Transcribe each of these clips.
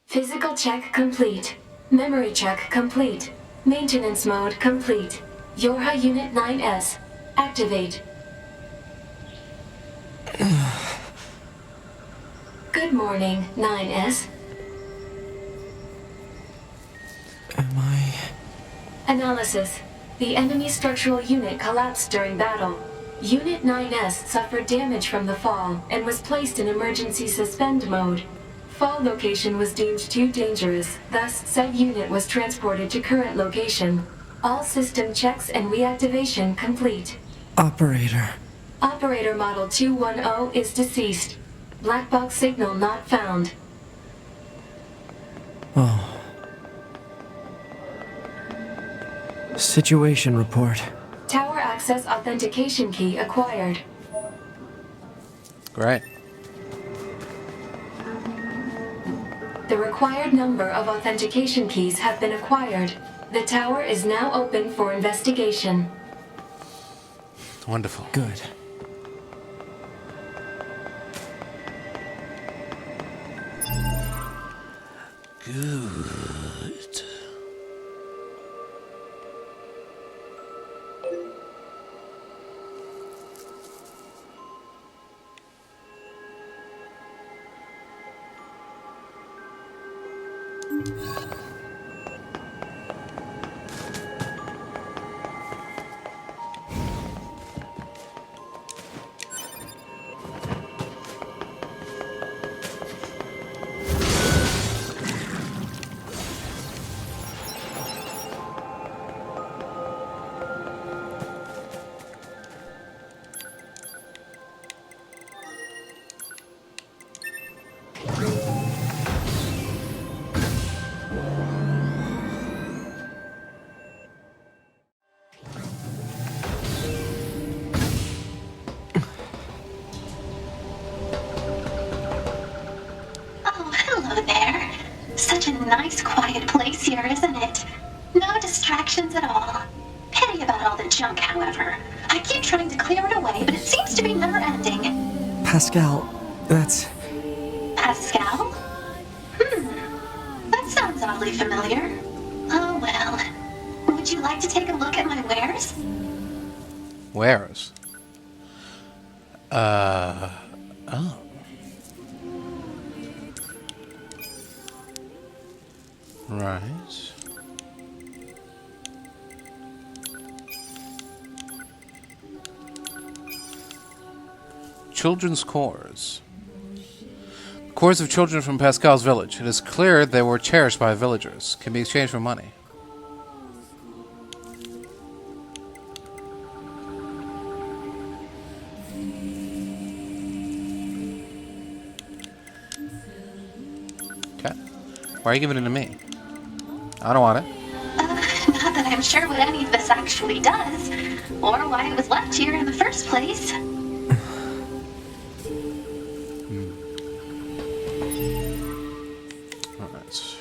Physical check complete. Memory check complete. Maintenance mode complete. Yorha Unit 9S. Activate. Good morning, 9S. Am I... Analysis. The enemy structural unit collapsed during battle. Unit 9S suffered damage from the fall and was placed in emergency suspend mode. Fall location was deemed too dangerous, thus said unit was transported to current location. All system checks and reactivation complete. Operator. Operator Model 210 is deceased. Black box signal not found. Oh. Situation report. Tower access authentication key acquired. Great. The required number of authentication keys have been acquired. The tower is now open for investigation. Wonderful. Good. Good. Oh, hello there. Such a nice, quiet place here, isn't it? No distractions at all. Pity about all the junk, however. I keep trying to clear it away, but it seems to be never-ending. Pascal, that's... Pascal? That sounds oddly familiar. Oh, well. Would you like to take a look at my wares? Wares? Oh. Right. Children's cores. Cores of children from Pascal's village. It is clear they were cherished by villagers. Can be exchanged for money. Okay. Why are you giving it to me? I don't want it. Not that I'm sure what any of this actually does, or why it was left here in the first place. Alright.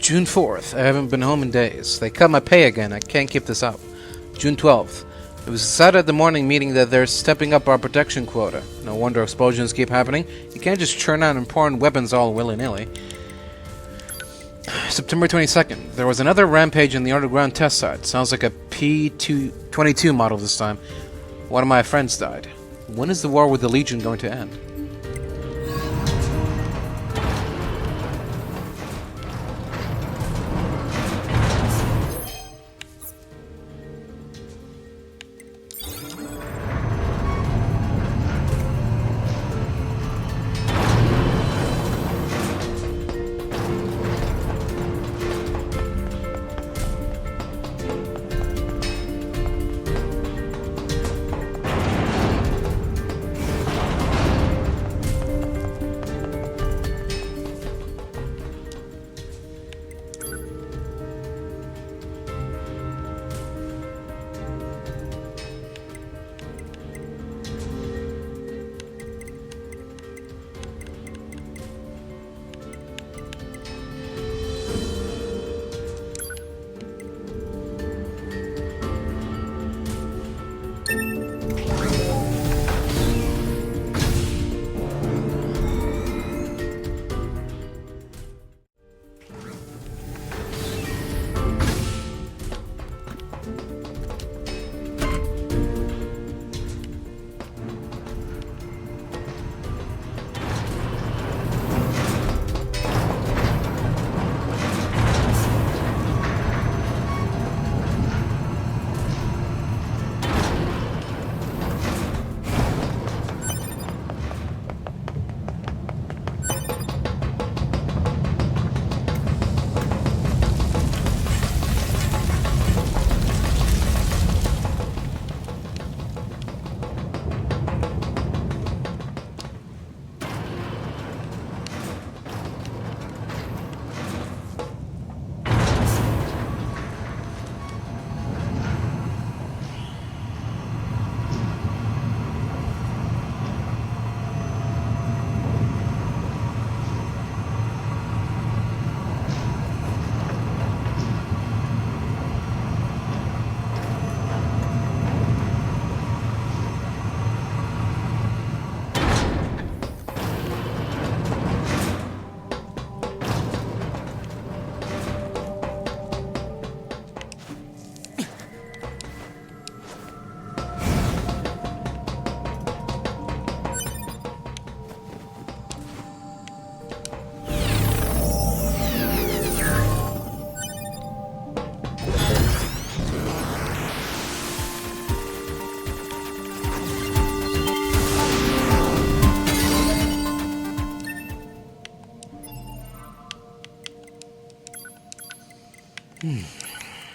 June 4th. I haven't been home in days. They cut my pay again. I can't keep this up. June 12th. It was decided at the morning meeting that they're stepping up our protection quota. No wonder explosions keep happening. You can't just churn out important weapons all willy-nilly. September 22nd. There was another rampage in the underground test site. Sounds like a P-22 model this time. One of my friends died. When is the war with the Legion going to end?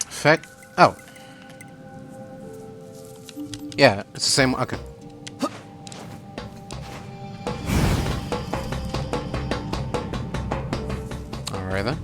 Fact. Oh. Yeah, it's the same. Okay. Alright then.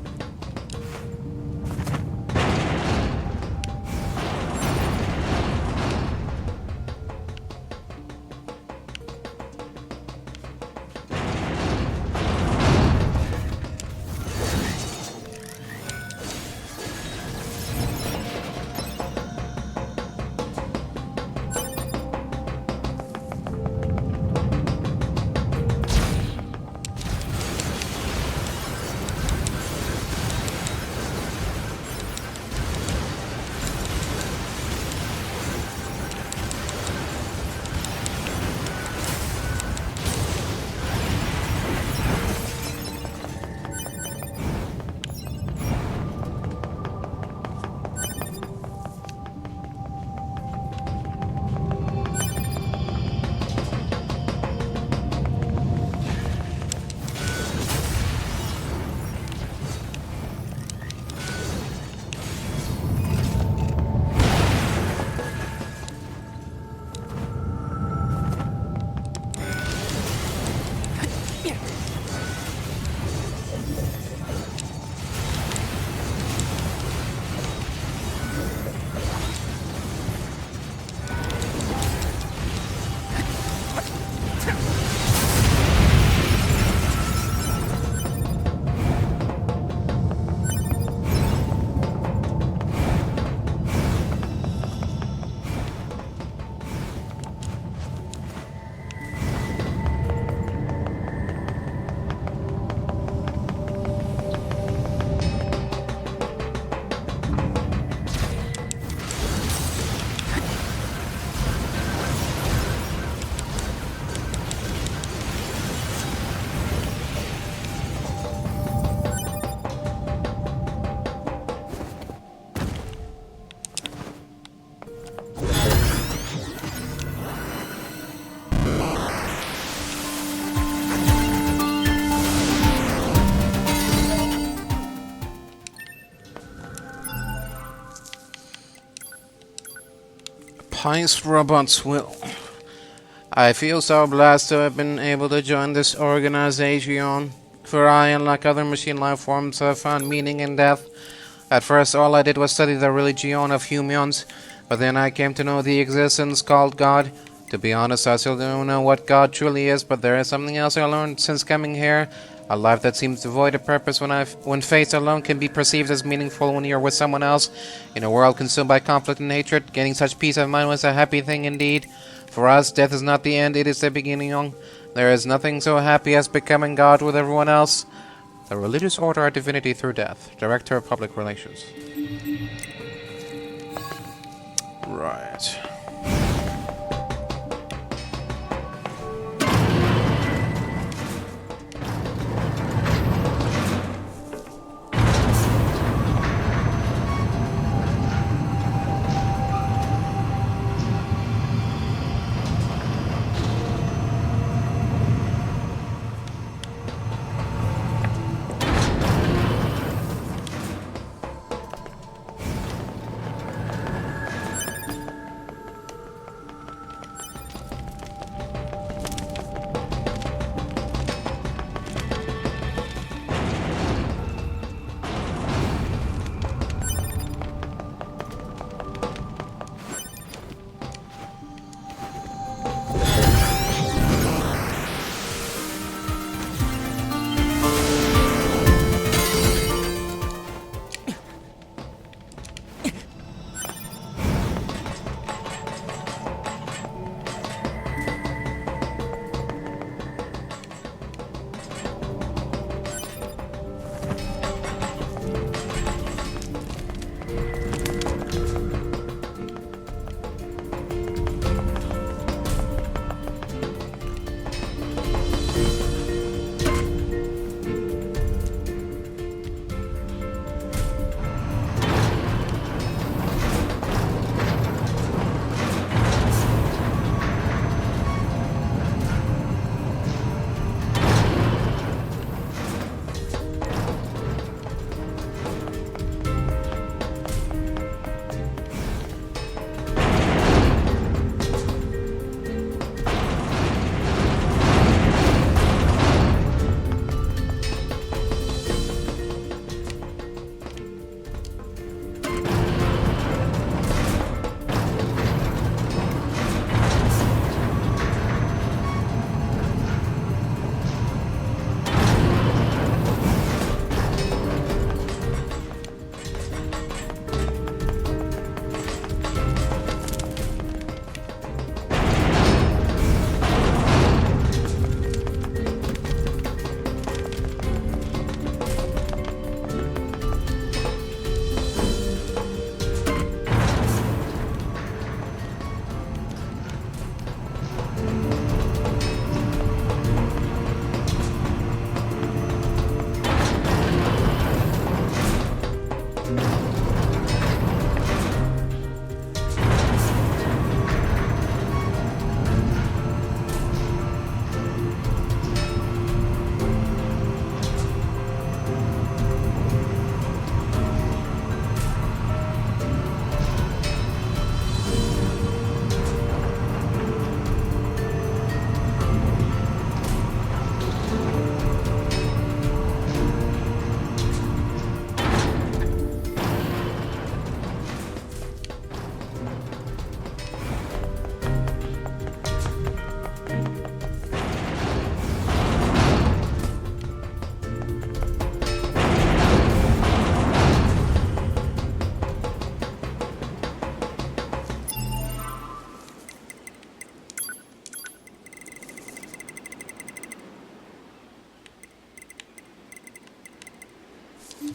Heist Robots will. I feel so blessed to have been able to join this organization, for I, unlike other machine life forms, have found meaning in death. At first, all I did was study the religion of humans, but then I came to know the existence called God. To be honest, I still don't know what God truly is, but there is something else I learned since coming here. A life that seems devoid of purpose when faith alone can be perceived as meaningful when you're with someone else. In a world consumed by conflict and hatred, gaining such peace of mind was a happy thing indeed. For us, death is not the end, it is the beginning. There is nothing so happy as becoming God with everyone else. The Religious Order of Divinity Through Death. Director of Public Relations. Right.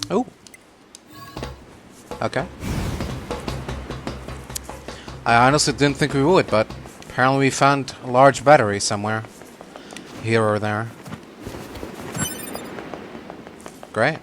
Oh. Okay. I honestly didn't think we would, but apparently we found a large battery somewhere. Here or there. Great.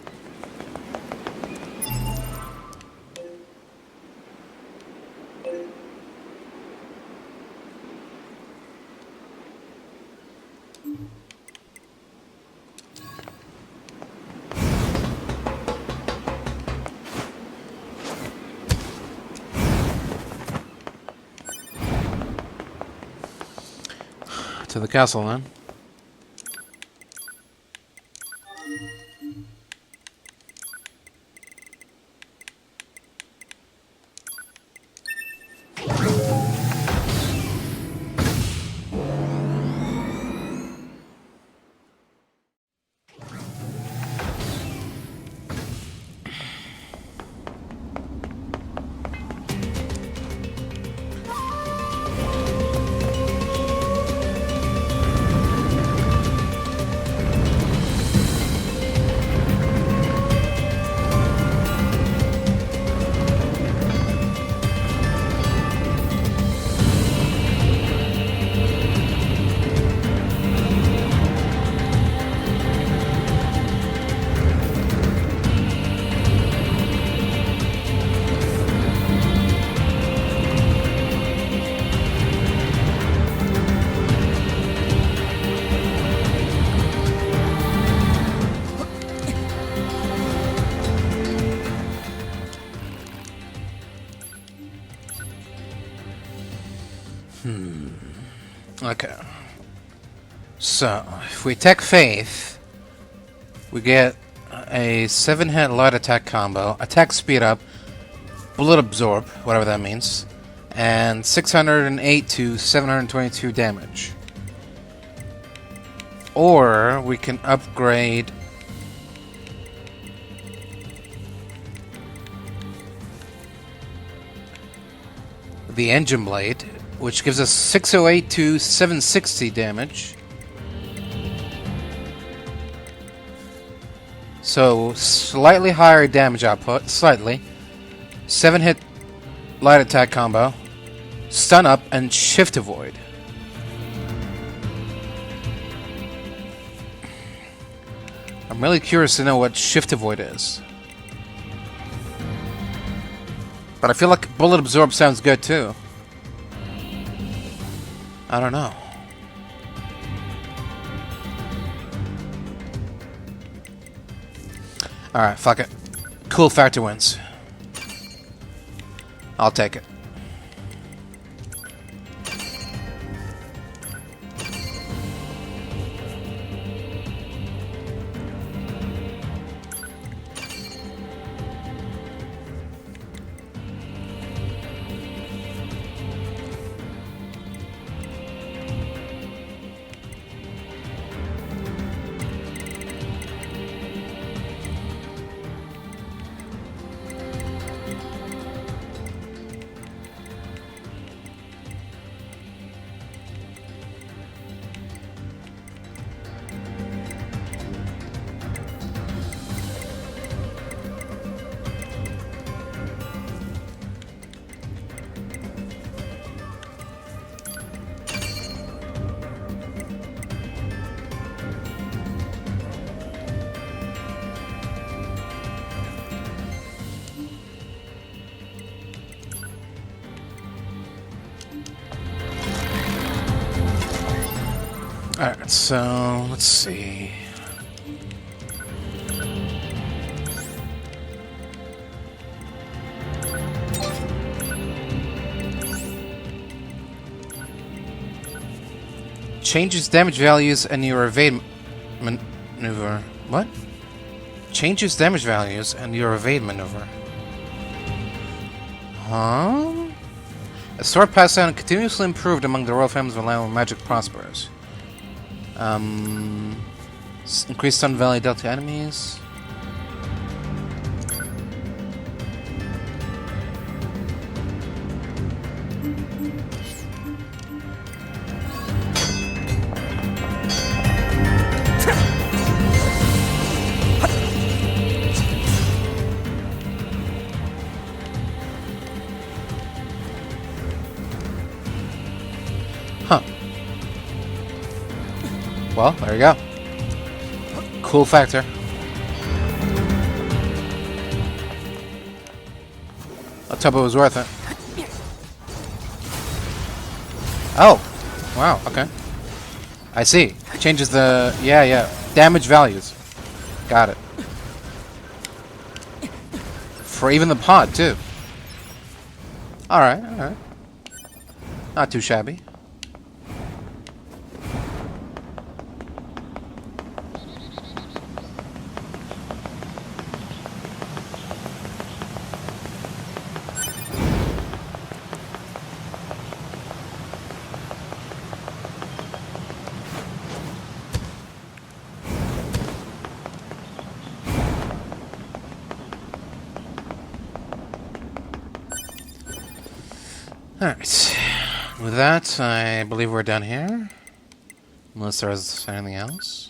to the castle then. Okay. So, if we take Faith, we get a 7-hit light attack combo, attack speed up, bullet absorb, whatever that means, and 608 to 722 damage. Or we can upgrade the engine blade, which gives us 608 to 760 damage. So, slightly higher damage output, slightly. 7-hit light attack combo, stun up, and shift avoid. I'm really curious to know what shift avoid is. But I feel like bullet absorb sounds good too. I don't know. Alright, fuck it. Cool factor wins. I'll take it. Alright, so let's see. Changes damage values and your evade maneuver. What? Changes damage values and your evade maneuver. Huh? A sword passed down and continuously improved among the royal families of a land where magic prospers. Increased stun value dealt to enemies. Huh. Well, there you go. Cool factor. Let's hope it was worth it. Oh! Wow, okay. I see. Changes the... yeah. Damage values. Got it. For even the pod, too. Alright. Not too shabby. Alright. With that, I believe we're done here. Unless there's anything else.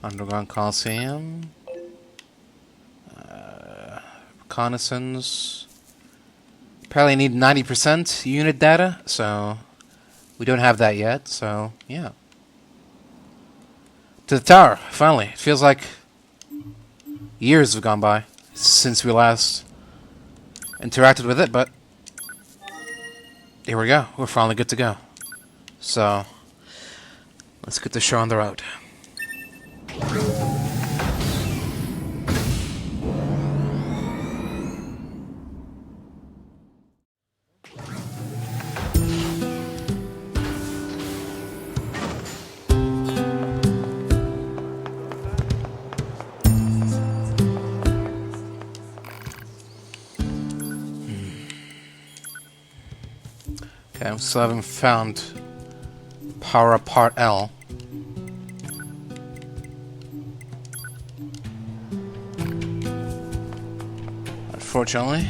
Underground Coliseum. Reconnaissance. Apparently need 90% unit data, so we don't have that yet, so yeah. To the tower, finally. It feels like years have gone by since we last interacted with it, but here we go. We're finally good to go. So, let's get the show on the road. Okay, we still haven't found Power Up Part L. Unfortunately.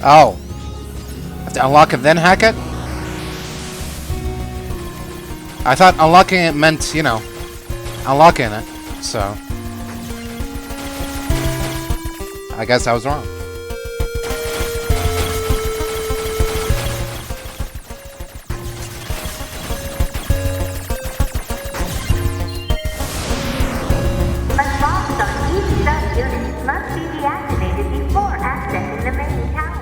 Oh. Have to unlock it then hack it? I thought unlocking it meant, you know, unlocking it, so I guess I was wrong. Alarms on each sub-unit must be deactivated before accessing the main tower.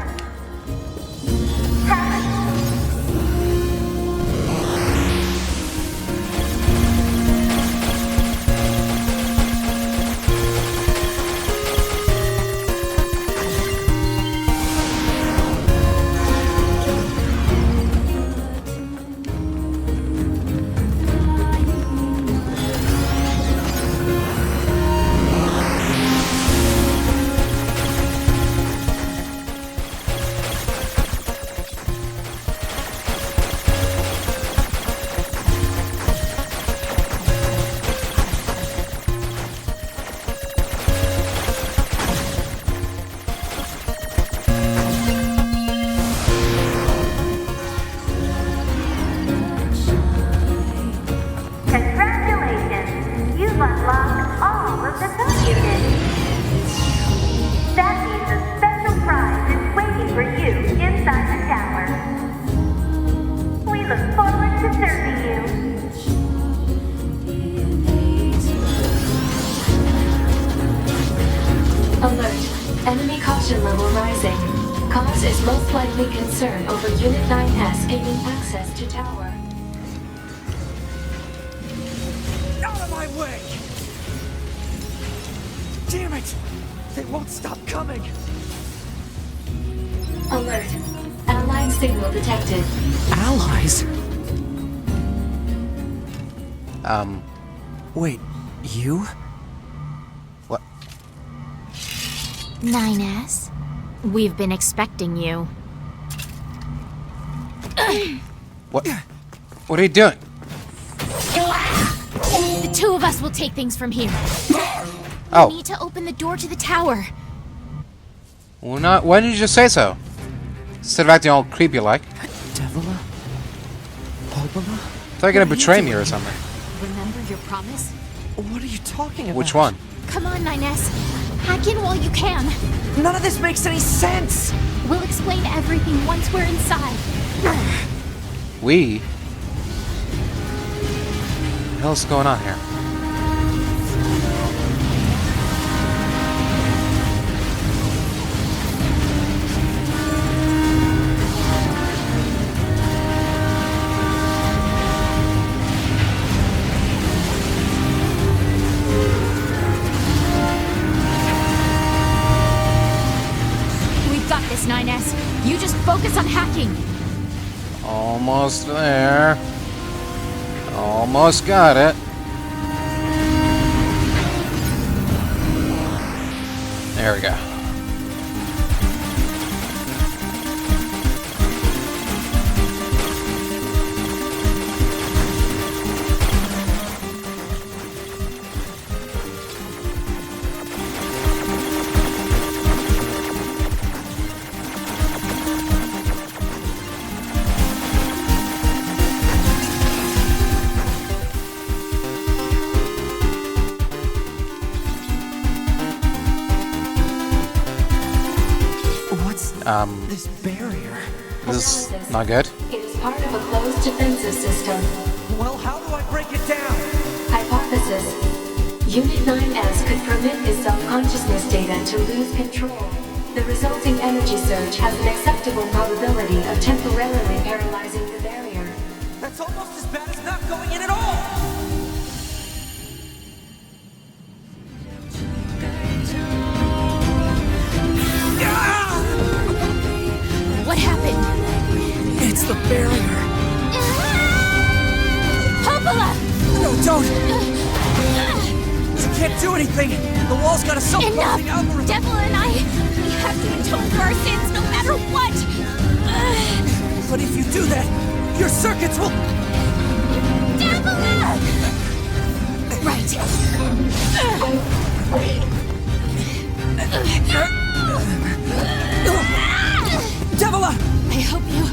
Enemy caution level rising. Cause is most likely concern over Unit 9S gaining access to tower. Out of my way! Damn it! They won't stop coming! Alert. Allied signal detected. Allies? Wait, you? What? 9S? We've been expecting you. What? What are you doing? The two of us will take things from here. Oh. We need to open the door to the tower. Well, not. Why didn't you just say so? Instead of acting all creepy like. Devila? Popola? Thought you were gonna betray me or something. Remember your promise? What are you talking about? Which one? Come on, 9S. Hack in while you can. None of this makes any sense! We'll explain everything once we're inside. We? What the hell's going on here? We've got this, 9S. You just focus on hacking. Almost there. Almost got it. There we go. This barrier. This is not good. It is part of a closed defensive system. Well, how do I break it down? Hypothesis. Unit 9S could permit his self-consciousness data to lose control. The resulting energy surge has an acceptable probability of temporarily paralyzing the barrier. That's almost as bad as not going in at all! What happened? It's the barrier! Popola! No, don't! You can't do anything! The wall's got a self-closing Enough! algorithm! Devil and I, we have to atone for our sins no matter what! But if you do that, your circuits will... Devil! Right. Devila! I hope you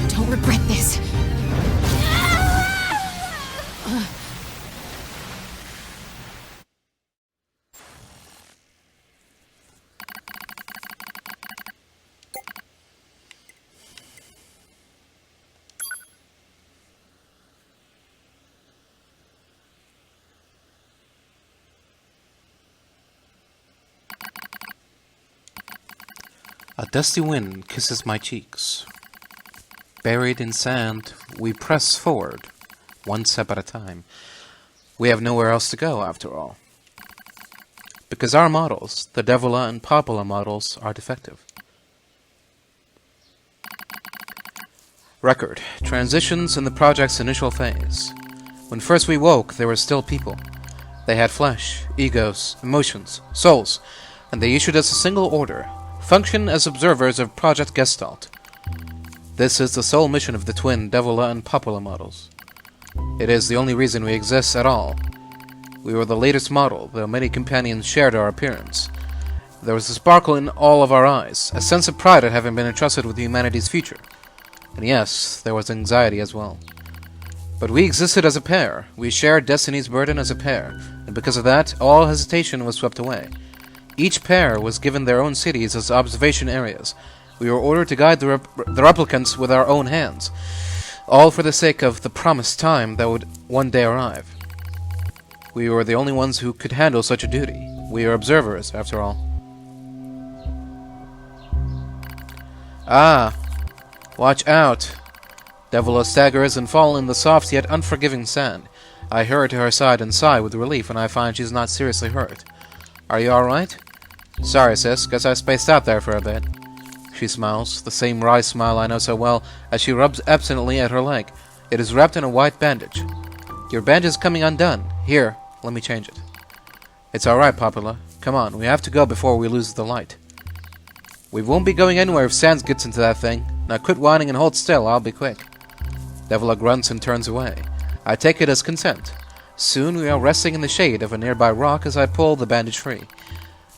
don't regret this. A dusty wind kisses my cheeks. Buried in sand, we press forward, one step at a time. We have nowhere else to go, after all. Because our models, the Devila and Popola models, are defective. Record. Transitions in the project's initial phase. When first we woke, there were still people. They had flesh, egos, emotions, souls, and they issued us a single order. Function as observers of Project Gestalt. This is the sole mission of the twin Devila and Popola models. It is the only reason we exist at all. We were the latest model, though many companions shared our appearance. There was a sparkle in all of our eyes, a sense of pride at having been entrusted with humanity's future. And yes, there was anxiety as well. But we existed as a pair. We shared destiny's burden as a pair, and because of that, all hesitation was swept away. Each pair was given their own cities as observation areas. We were ordered to guide the replicants with our own hands, all for the sake of the promised time that would one day arrive. We were the only ones who could handle such a duty. We are observers, after all. Ah, watch out. Devila staggers and falls in the soft yet unforgiving sand. I hurry to her side and sigh with relief when I find she's not seriously hurt. Are you alright? Sorry, sis. Guess I spaced out there for a bit. She smiles, the same wry smile I know so well, as she rubs absently at her leg. It is wrapped in a white bandage. Your bandage is coming undone. Here, let me change it. It's alright, Popula. Come on, we have to go before we lose the light. We won't be going anywhere if Sans gets into that thing. Now quit whining and hold still, I'll be quick. Devila grunts and turns away. I take it as consent. Soon we are resting in the shade of a nearby rock as I pull the bandage free.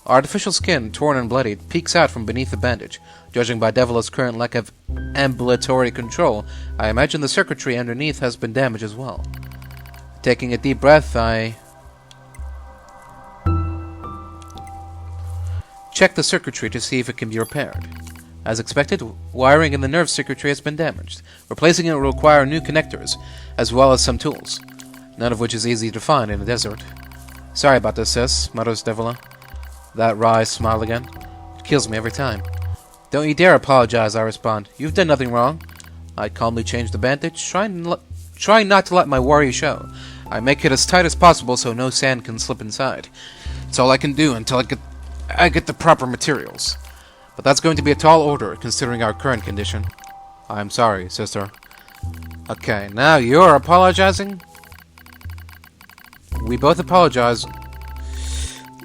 Artificial skin, torn and bloodied, peeks out from beneath the bandage. Judging by Devila's current lack of ambulatory control, I imagine the circuitry underneath has been damaged as well. Taking a deep breath, I check the circuitry to see if it can be repaired. As expected, wiring in the nerve circuitry has been damaged. Replacing it will require new connectors, as well as some tools, none of which is easy to find in the desert. Sorry about this, sis, mutters Devila. That wry smile again. It kills me every time. Don't you dare apologize, I respond. You've done nothing wrong. I calmly change the bandage, trying not to let my worry show. I make it as tight as possible so no sand can slip inside. It's all I can do until I get the proper materials. But that's going to be a tall order, considering our current condition. I'm sorry, sister. Okay, now you're apologizing? We both apologize.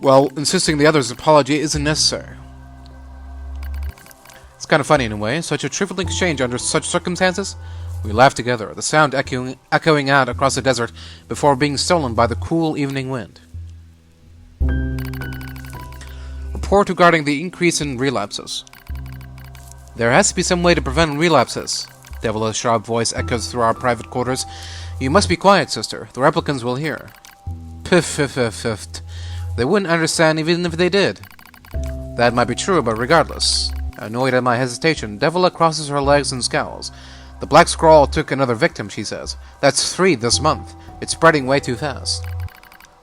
Well, insisting the other's apology isn't necessary. It's kind of funny in a way, such a trivial exchange under such circumstances. We laugh together, the sound echoing out across the desert before being stolen by the cool evening wind. Report regarding the increase in relapses. There has to be some way to prevent relapses. Devila's sharp voice echoes through our private quarters. You must be quiet, sister. The replicants will hear. Piff, piff, piff, piff. They wouldn't understand even if they did. That might be true, but regardless. Annoyed at my hesitation, Devila crosses her legs and scowls. The black scrawl took another victim, she says. That's 3 this month. It's spreading way too fast.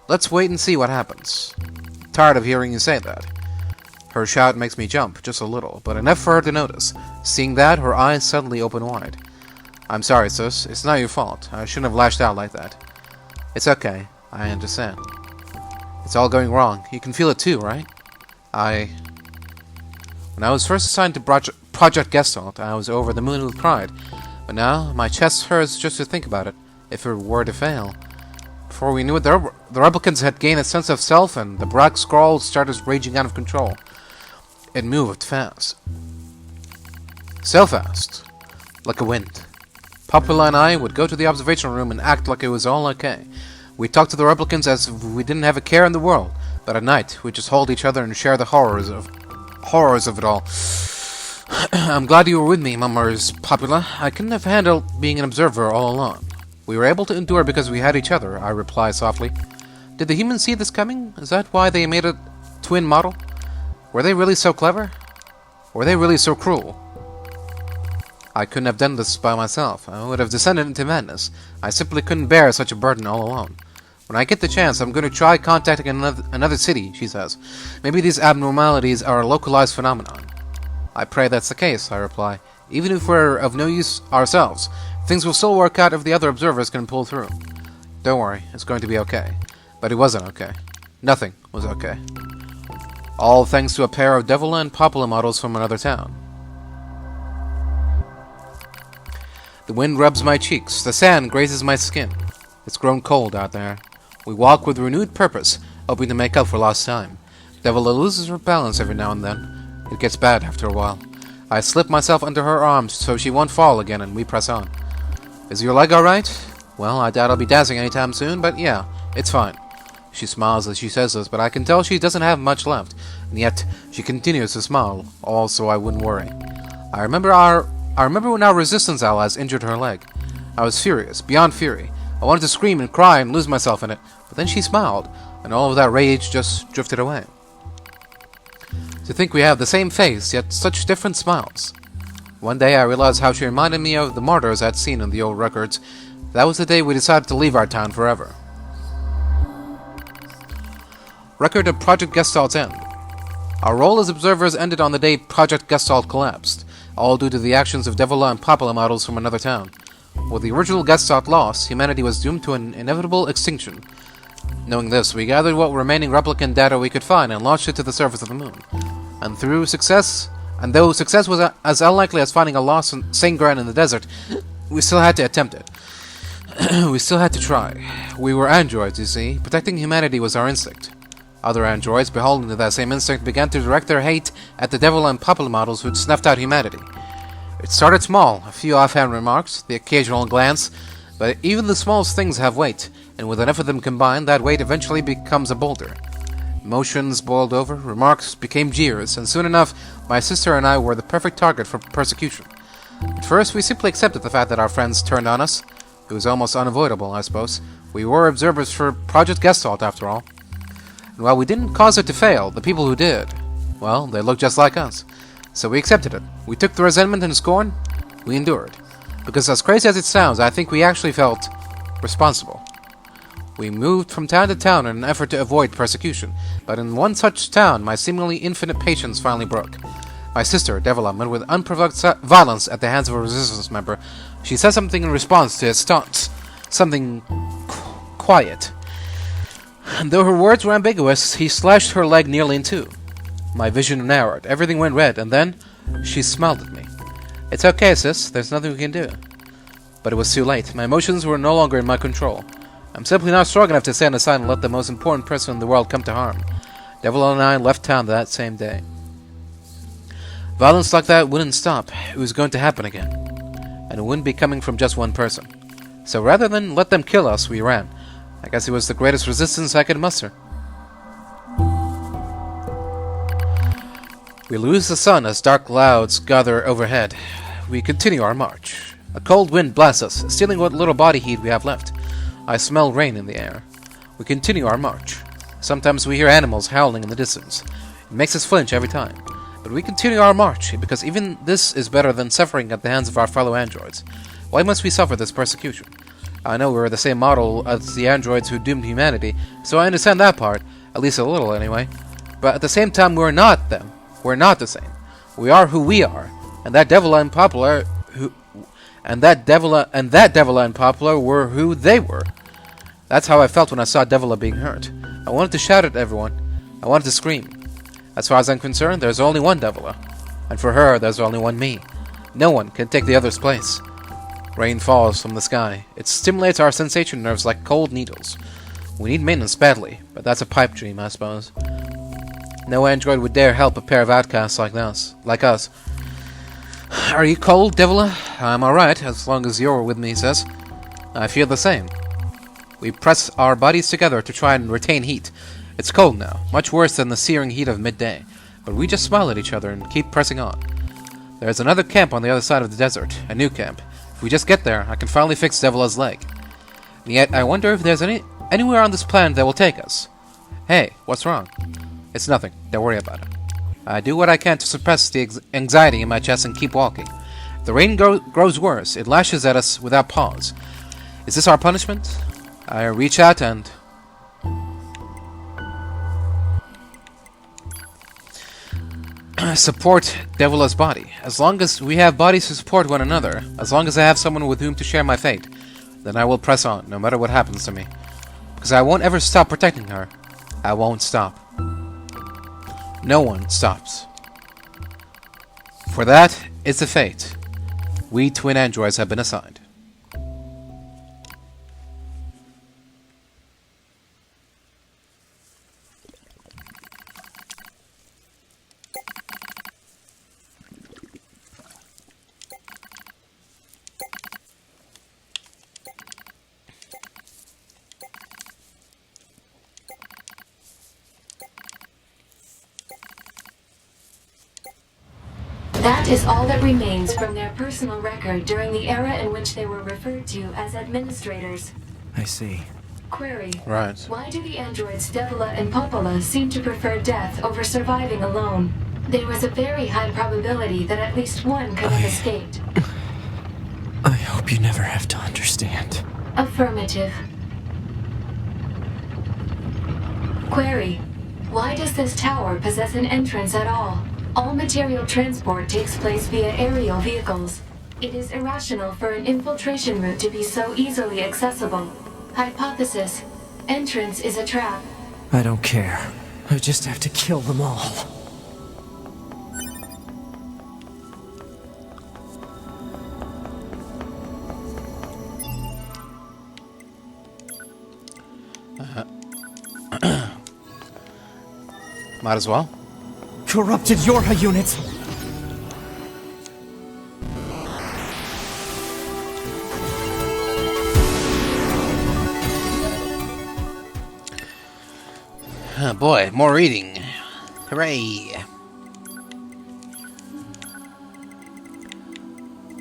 Let's wait and see what happens. Tired of hearing you say that. Her shout makes me jump, just a little, but enough for her to notice. Seeing that, her eyes suddenly open wide. I'm sorry, sis. It's not your fault. I shouldn't have lashed out like that. It's okay. I understand. It's all going wrong. You can feel it too, right? When I was first assigned to Project Gestalt, I was over the moon with pride. But now, my chest hurts just to think about it, if it were to fail. Before we knew it, the replicants had gained a sense of self, and the black scrawl started raging out of control. It moved fast. So fast. Like a wind. Popula and I would go to the observation room and act like it was all okay. We'd talk to the replicants as if we didn't have a care in the world, but at night, we'd just hold each other and share the horrors of it all. I'm glad you were with me, mummers Popula. I couldn't have handled being an observer all alone. We were able to endure because we had each other, I reply softly. Did the humans see this coming? Is that why they made a twin model? Were they really so clever? Were they really so cruel? I couldn't have done this by myself. I would have descended into madness. I simply couldn't bear such a burden all alone. When I get the chance, I'm going to try contacting another city, she says. Maybe these abnormalities are a localized phenomenon. I pray that's the case, I reply. Even if we're of no use ourselves, things will still work out if the other observers can pull through. Don't worry, it's going to be okay. But it wasn't okay. Nothing was okay. All thanks to a pair of Devila and Popula models from another town. The wind rubs my cheeks, the sand grazes my skin. It's grown cold out there. We walk with renewed purpose, hoping to make up for lost time. Devila loses her balance every now and then. It gets bad after a while. I slip myself under her arms so she won't fall again, and we press on. Is your leg alright? Well, I doubt I'll be dancing anytime soon, but yeah, it's fine. She smiles as she says this, but I can tell she doesn't have much left, and yet she continues to smile, all so I wouldn't worry. I remember when our resistance allies injured her leg. I was furious, beyond fury. I wanted to scream and cry and lose myself in it, but then she smiled, and all of that rage just drifted away. To think we have the same face, yet such different smiles. One day I realized how she reminded me of the martyrs I'd seen in the old records. That was the day we decided to leave our town forever. Record of Project Gestalt's end. Our role as observers ended on the day Project Gestalt collapsed. all due to the actions of Devila and Popula models from another town. With the original Gestalt lost, humanity was doomed to an inevitable extinction. Knowing this, we gathered what remaining replicant data we could find and launched it to the surface of the moon. And though success was as unlikely as finding a lost Saint Gran in the desert, we still had to attempt it. We still had to try. We were androids, you see. Protecting humanity was our instinct. Other androids, beholden to that same instinct, began to direct their hate at the Devil and Popula models who'd snuffed out humanity. It started small, a few offhand remarks, the occasional glance, but even the smallest things have weight, and with enough of them combined, that weight eventually becomes a boulder. Emotions boiled over, remarks became jeers, and soon enough, my sister and I were the perfect target for persecution. At first, we simply accepted the fact that our friends turned on us. It was almost unavoidable, I suppose. We were observers for Project Gestalt, after all. And while we didn't cause it to fail, the people who did, well, they looked just like us. So we accepted it. We took the resentment and scorn. We endured. Because as crazy as it sounds, I think we actually felt responsible. We moved from town to town in an effort to avoid persecution, but in one such town, my seemingly infinite patience finally broke. My sister, Devila, met with unprovoked violence at the hands of a resistance member. She said something in response to his taunts. Something quiet. And though her words were ambiguous, he slashed her leg nearly in two. My vision narrowed, everything went red, and then she smiled at me. "It's okay, sis, there's nothing we can do." But it was too late. My emotions were no longer in my control. I'm simply not strong enough to stand aside and let the most important person in the world come to harm. Devil and I left town that same day. Violence like that wouldn't stop. It was going to happen again. And it wouldn't be coming from just one person. So rather than let them kill us, we ran. I guess it was the greatest resistance I could muster. We lose the sun as dark clouds gather overhead. We continue our march. A cold wind blasts us, stealing what little body heat we have left. I smell rain in the air. We continue our march. Sometimes we hear animals howling in the distance. It makes us flinch every time. But we continue our march, because even this is better than suffering at the hands of our fellow androids. Why must we suffer this persecution? I know we're the same model as the androids who doomed humanity, so I understand that part, at least a little anyway. But at the same time, we're not them. We're not the same. We are who we are, and that Devil and Popula were who they were. That's how I felt when I saw Devila being hurt. I wanted to shout at everyone. I wanted to scream. As far as I'm concerned, there's only one Devila. And for her, there's only one me. No one can take the other's place. Rain falls from the sky. It stimulates our sensation nerves like cold needles. We need maintenance badly, but that's a pipe dream, I suppose. No android would dare help a pair of outcasts like us. Are you cold, Devila? I'm alright, as long as you're with me, sis. I feel the same. We press our bodies together to try and retain heat. It's cold now, much worse than the searing heat of midday, but we just smile at each other and keep pressing on. There's another camp on the other side of the desert, a new camp. If we just get there, I can finally fix Devila's leg. And yet, I wonder if there's anywhere on this planet that will take us. Hey, what's wrong? It's nothing, don't worry about it. I do what I can to suppress the anxiety in my chest and keep walking. If the rain grows worse, it lashes at us without pause. Is this our punishment? I reach out and... support Devila's body. As long as we have bodies to support one another, as long as I have someone with whom to share my fate, then I will press on, no matter what happens to me. Because I won't ever stop protecting her. I won't stop. No one stops. For that is the fate we twin androids have been assigned. That is all that remains from their personal record during the era in which they were referred to as administrators. I see. Query. Right. Why do the androids Devila and Popula seem to prefer death over surviving alone? There was a very high probability that at least one could have escaped. I hope you never have to understand. Affirmative. Query. Why does this tower possess an entrance at all? All material transport takes place via aerial vehicles. It is irrational for an infiltration route to be so easily accessible. Hypothesis: entrance is a trap. I don't care. I just have to kill them all. Might as well. Corrupted Yorha units! Oh boy, more reading. Hooray!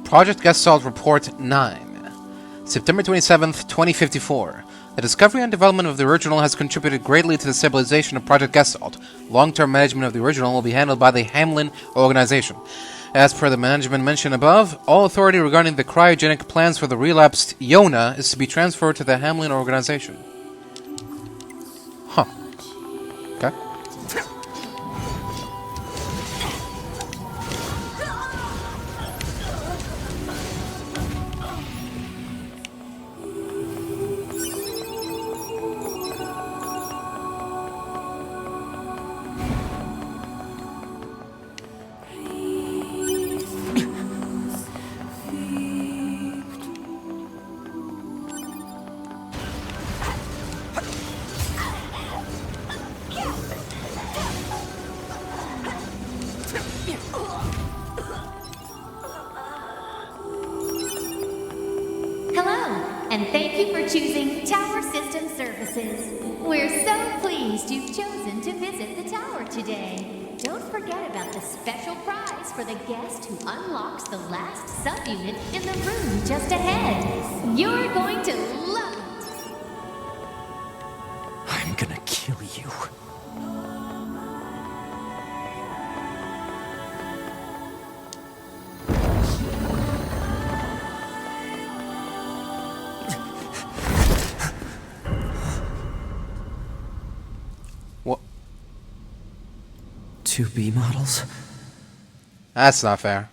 Project Gestalt Report 9. September 27th, 2054. The discovery and development of the original has contributed greatly to the stabilization of Project Gestalt. Long-term management of the original will be handled by the Hamlin organization. As per the management mentioned above, all authority regarding the cryogenic plans for the relapsed Yona is to be transferred to the Hamlin organization. Huh. Okay. And thank you for choosing Tower System Services. We're so pleased you've chosen to visit the tower today. Don't forget about the special prize for the guest who unlocks the last subunit in the room just ahead. You're going to love it. I'm gonna kill you. What? 2B models? That's not fair.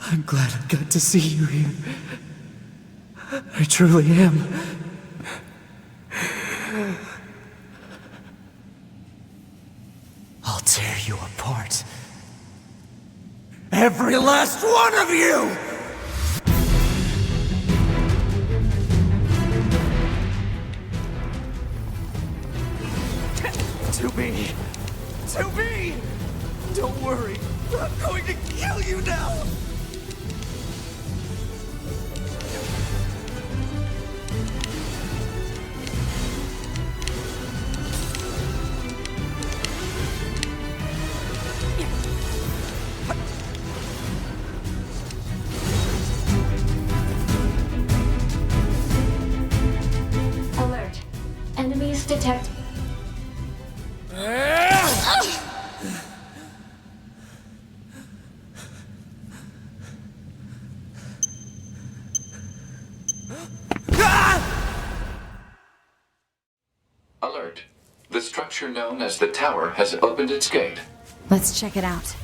I'm glad I got to see you here. I truly am. I'll tear you apart. Every last one of you! To be! Don't worry, I'm going to kill you now! Alert. Enemies detect. Alert. The structure known as the tower has opened its gate. Let's check it out.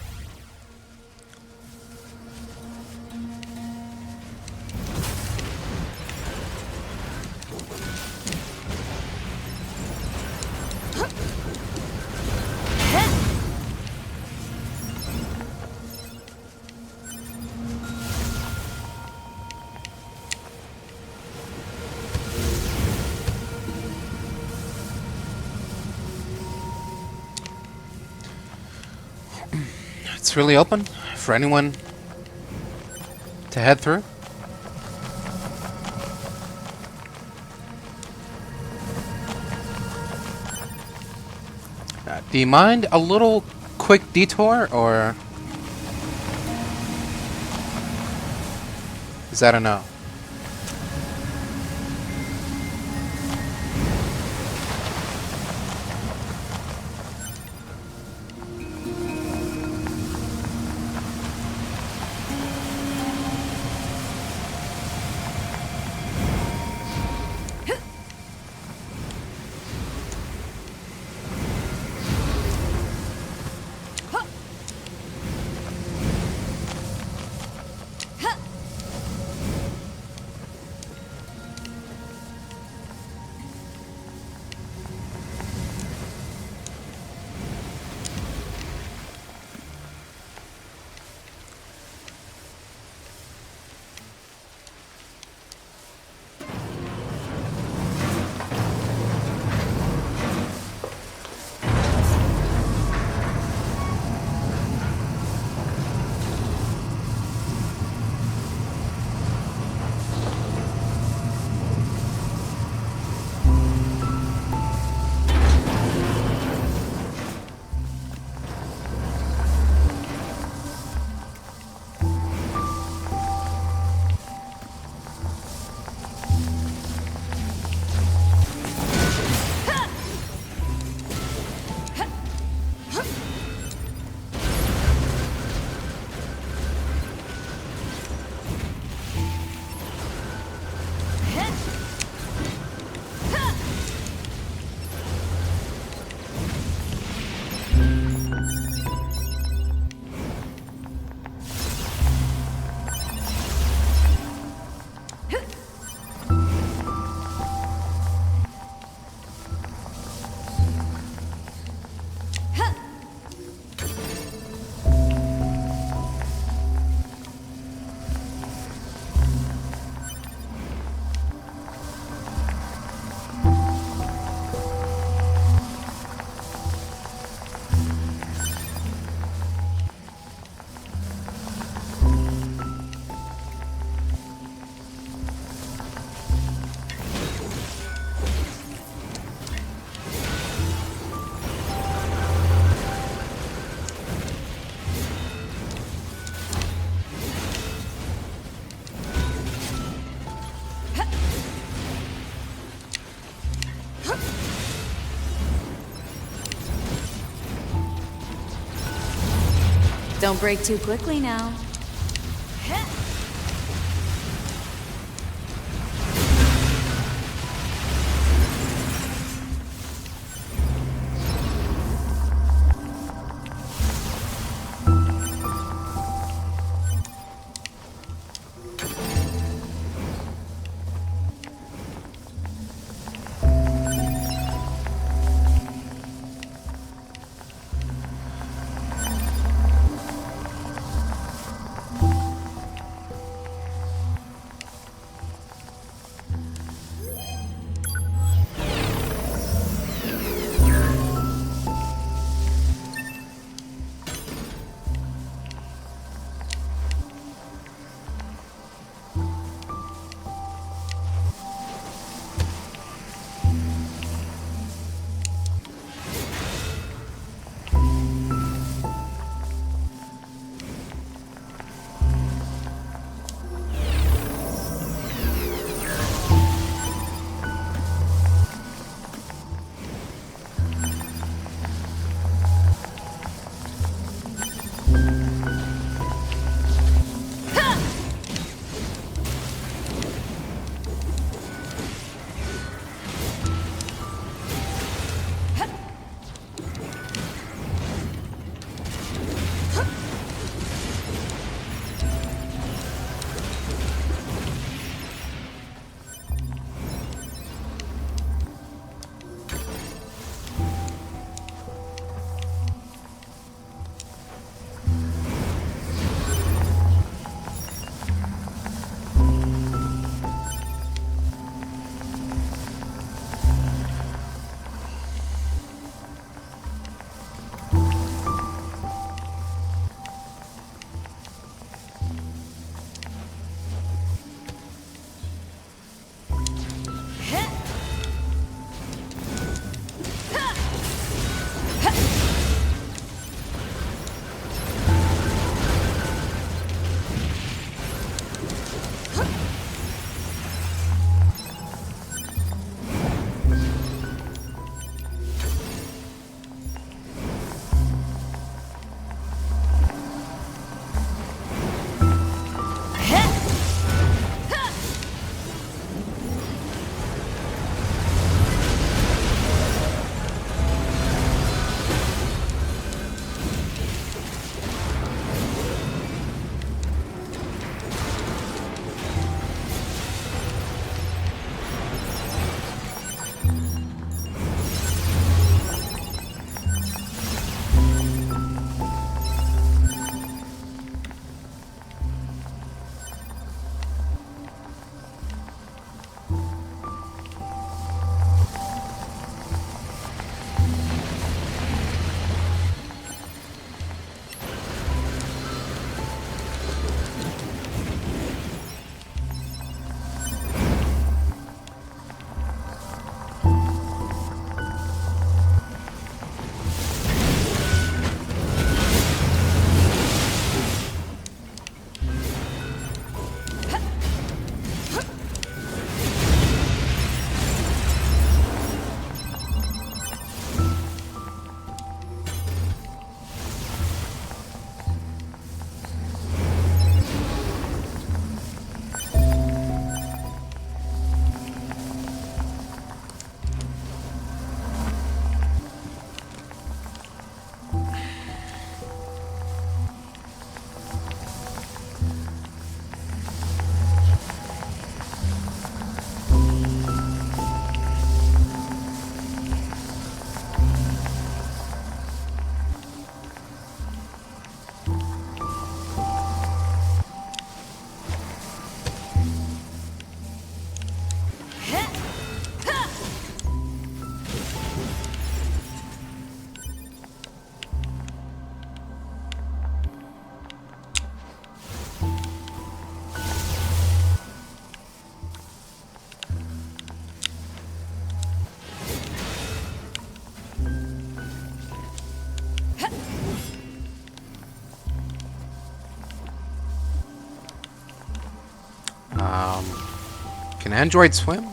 It's really open for anyone to head through. Do you mind a little quick detour, or is that a no? Don't break too quickly now. Can androids swim?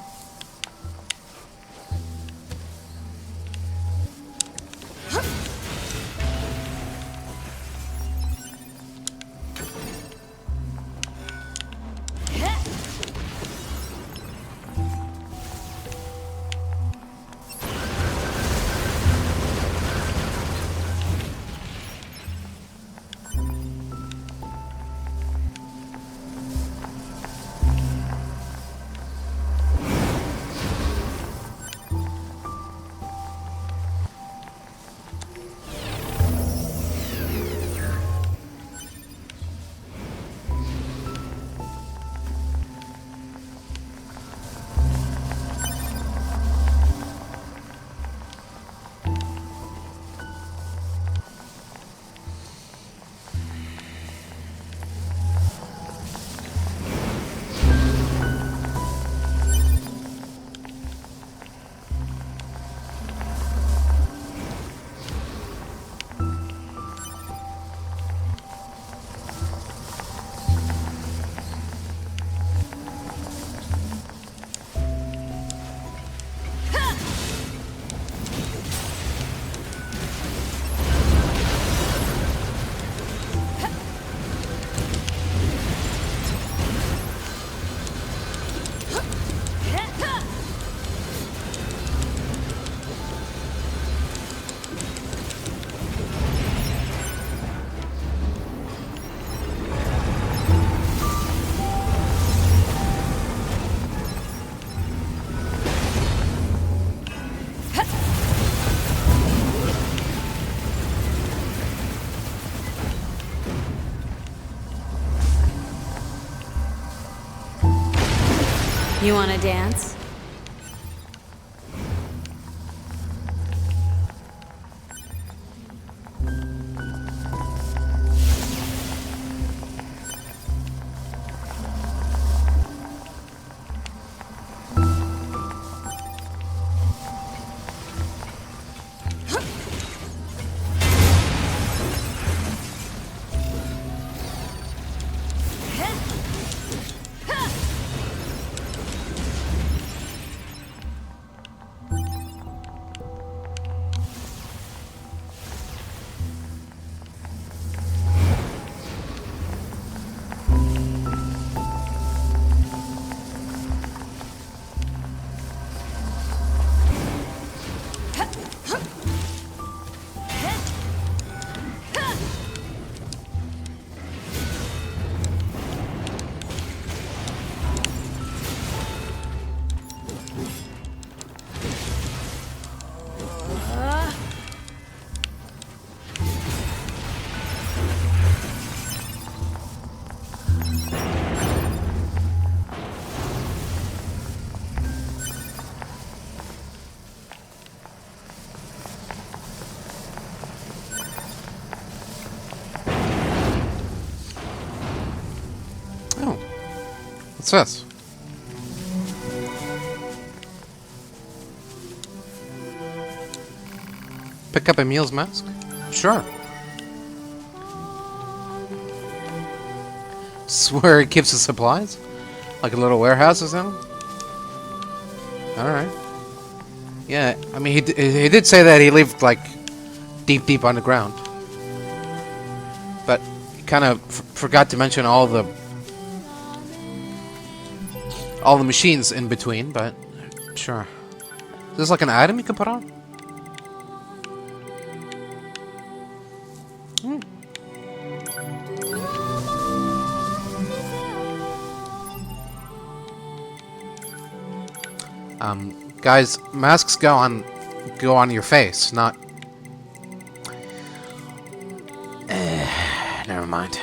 You wanna dance? What's this? Pick up Emil's mask? Sure. This is where he keeps his supplies? Like a little warehouse or something? Alright. Yeah, I mean, he did say that he lived, like, deep underground. But he kind of forgot to mention all the machines in between, but sure. Is this like an item you can put on? Guys, masks go on your face, not... Never mind.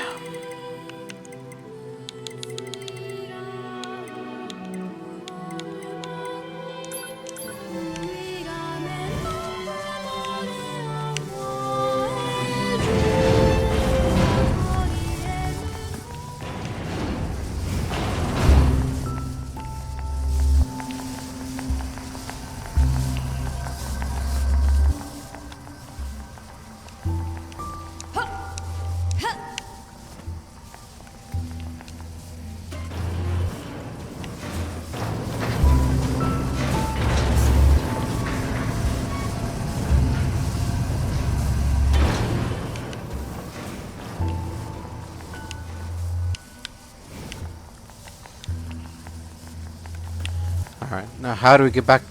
Alright, now how do we get back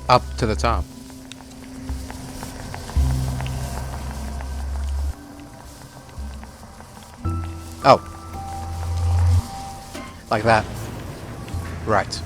up to the top? Oh. Like that. Right.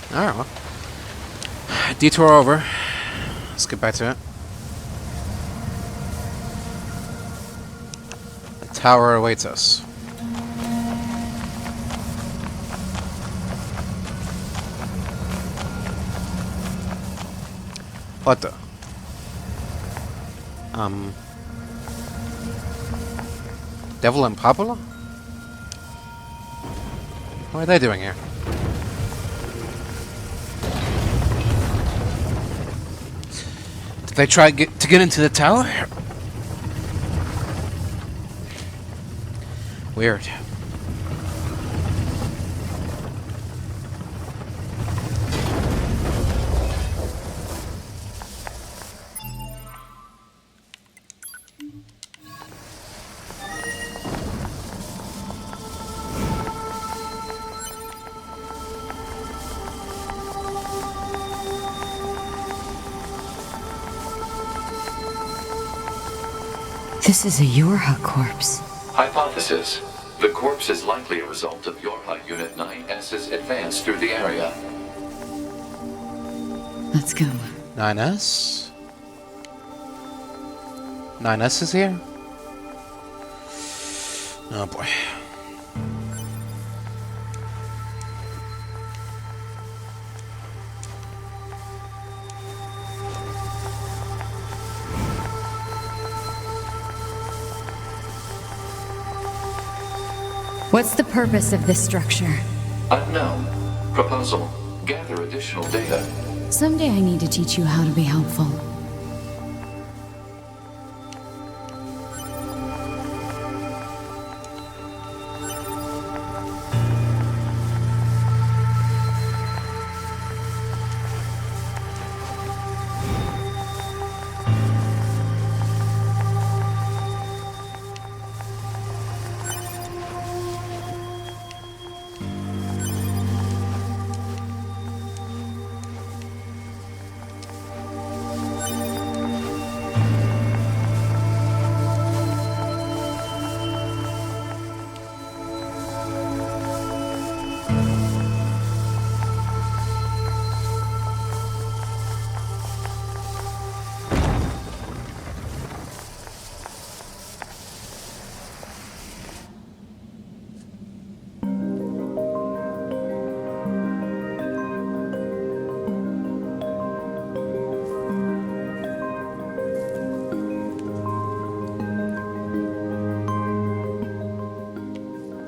Alright, well. Detour over. Let's get back to it. The tower awaits us. What the? Devil and Popula? What are they doing here? They try to get into the tower? Weird. This is a Yorha corpse. Hypothesis. The corpse is likely a result of Yorha Unit 9S's advance through the area. Let's go. 9S? 9S is here? Oh boy. What's the purpose of this structure? Unknown. Proposal. Gather additional data. Someday I need to teach you how to be helpful.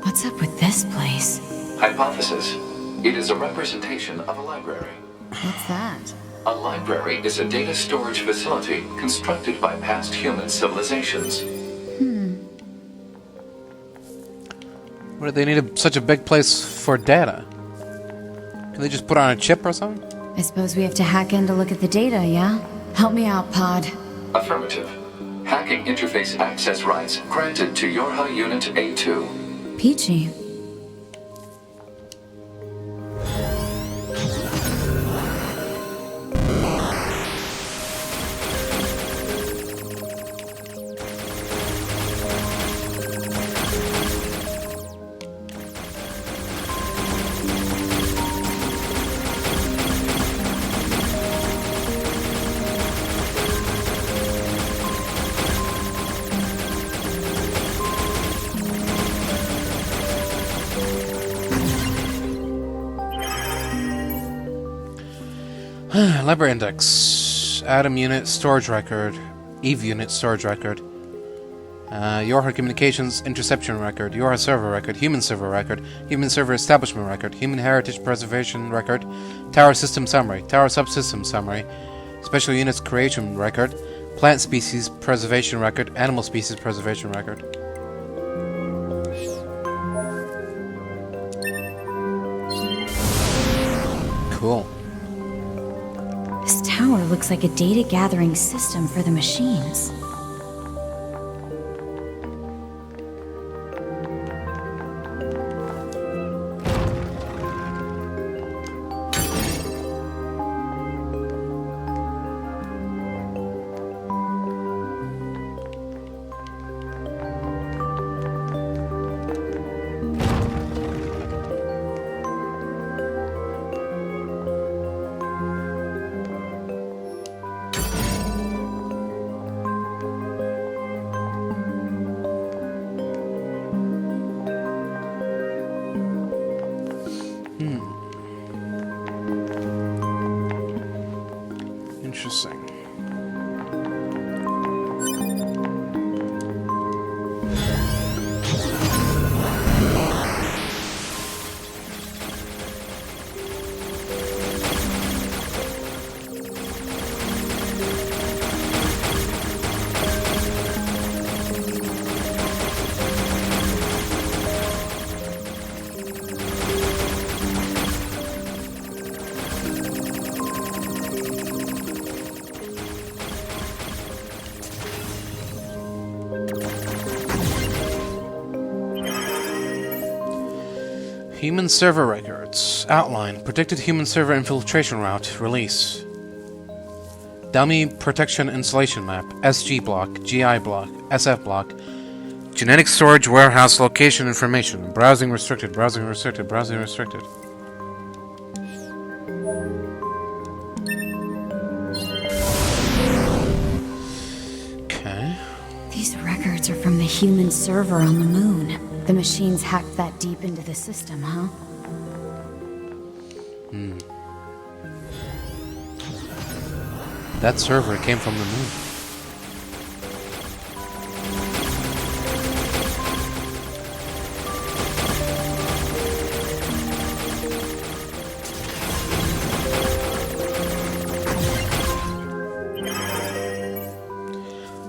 What's up with this place? Hypothesis. It is a representation of a library. What's that? A library is a data storage facility constructed by past human civilizations. What do they need such a big place for data? Can they just put on a chip or something? I suppose we have to hack in to look at the data, yeah? Help me out, Pod. Affirmative. Hacking interface access rights granted to Yorha Unit A2. Peachy. Library index. Atom unit storage record. Eve unit storage record. Yorha communications interception record. Yorha server record. Human server record. Human server establishment record. Human heritage preservation record. Tower system summary. Tower subsystem summary. Special units creation record. Plant species preservation record. Animal species preservation record. Cool. This tower looks like a data-gathering system for the machines. Human server records. Outline. Predicted human server infiltration route. Release. Dummy protection installation map. SG block. GI block. SF block. Genetic storage warehouse location information. Browsing restricted. Browsing restricted. Browsing restricted. Okay. These records are from the human server on the moon. The machines hacked that deep into the system, huh? That server came from the moon.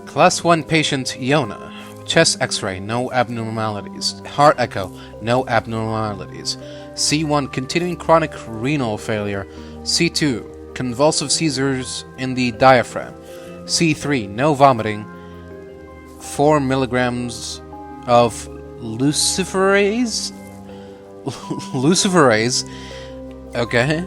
Class 1 patient Yona. Chest X-ray, no abnormalities. Heart echo, no abnormalities. C1, continuing chronic renal failure. C2, convulsive seizures in the diaphragm. C3, no vomiting. 4 milligrams of luciferase? Luciferase. Okay.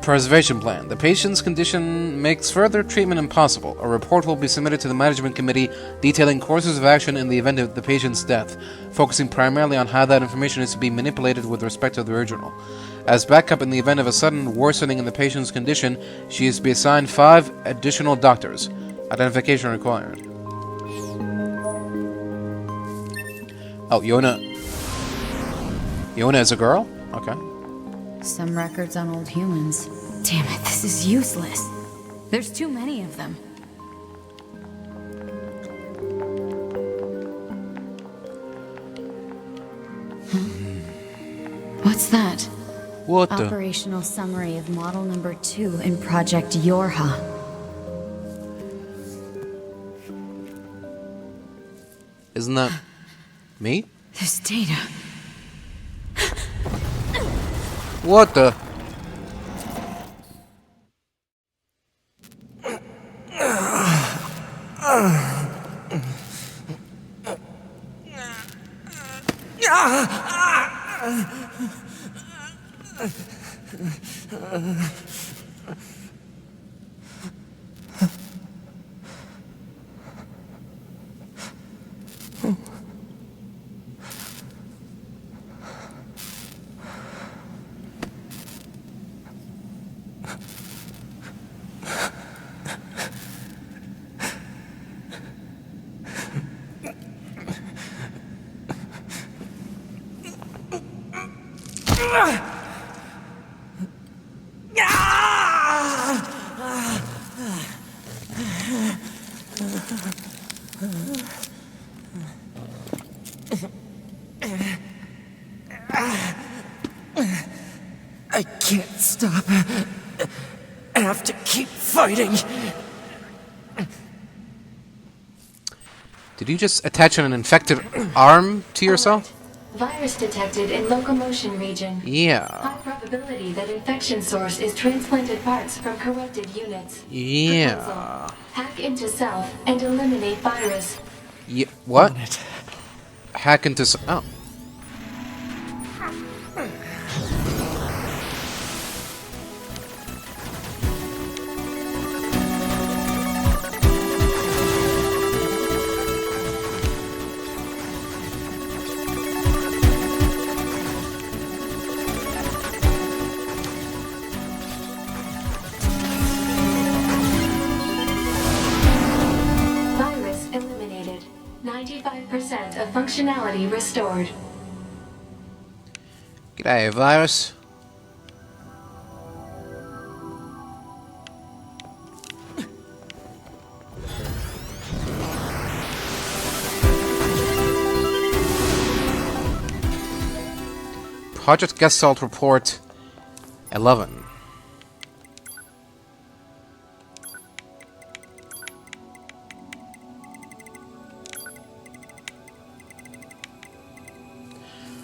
Preservation plan. The patient's condition makes further treatment impossible. A report will be submitted to the management committee detailing courses of action in the event of the patient's death, focusing primarily on how that information is to be manipulated with respect to the original. As backup in the event of a sudden worsening in the patient's condition, she is to be assigned 5 additional doctors. Identification required. Oh, Yona. Yona is a girl? Okay. Some records on old humans. Damn it, this is useless. There's too many of them. What's that? What the? Operational summary of model number 2 in Project Yorha. Isn't that me? This data. What the? I can't stop. I have to keep fighting. Did you just attach an infected arm to yourself? Virus detected in locomotion region. Yeah. High probability that infection source is transplanted parts from corrupted units. Yeah. Proposal. Hack into self and eliminate virus. Yeah. What? Hack into oh. Virus eliminated. 95% of functionality restored. G'day, virus. Project Gestalt Report 11.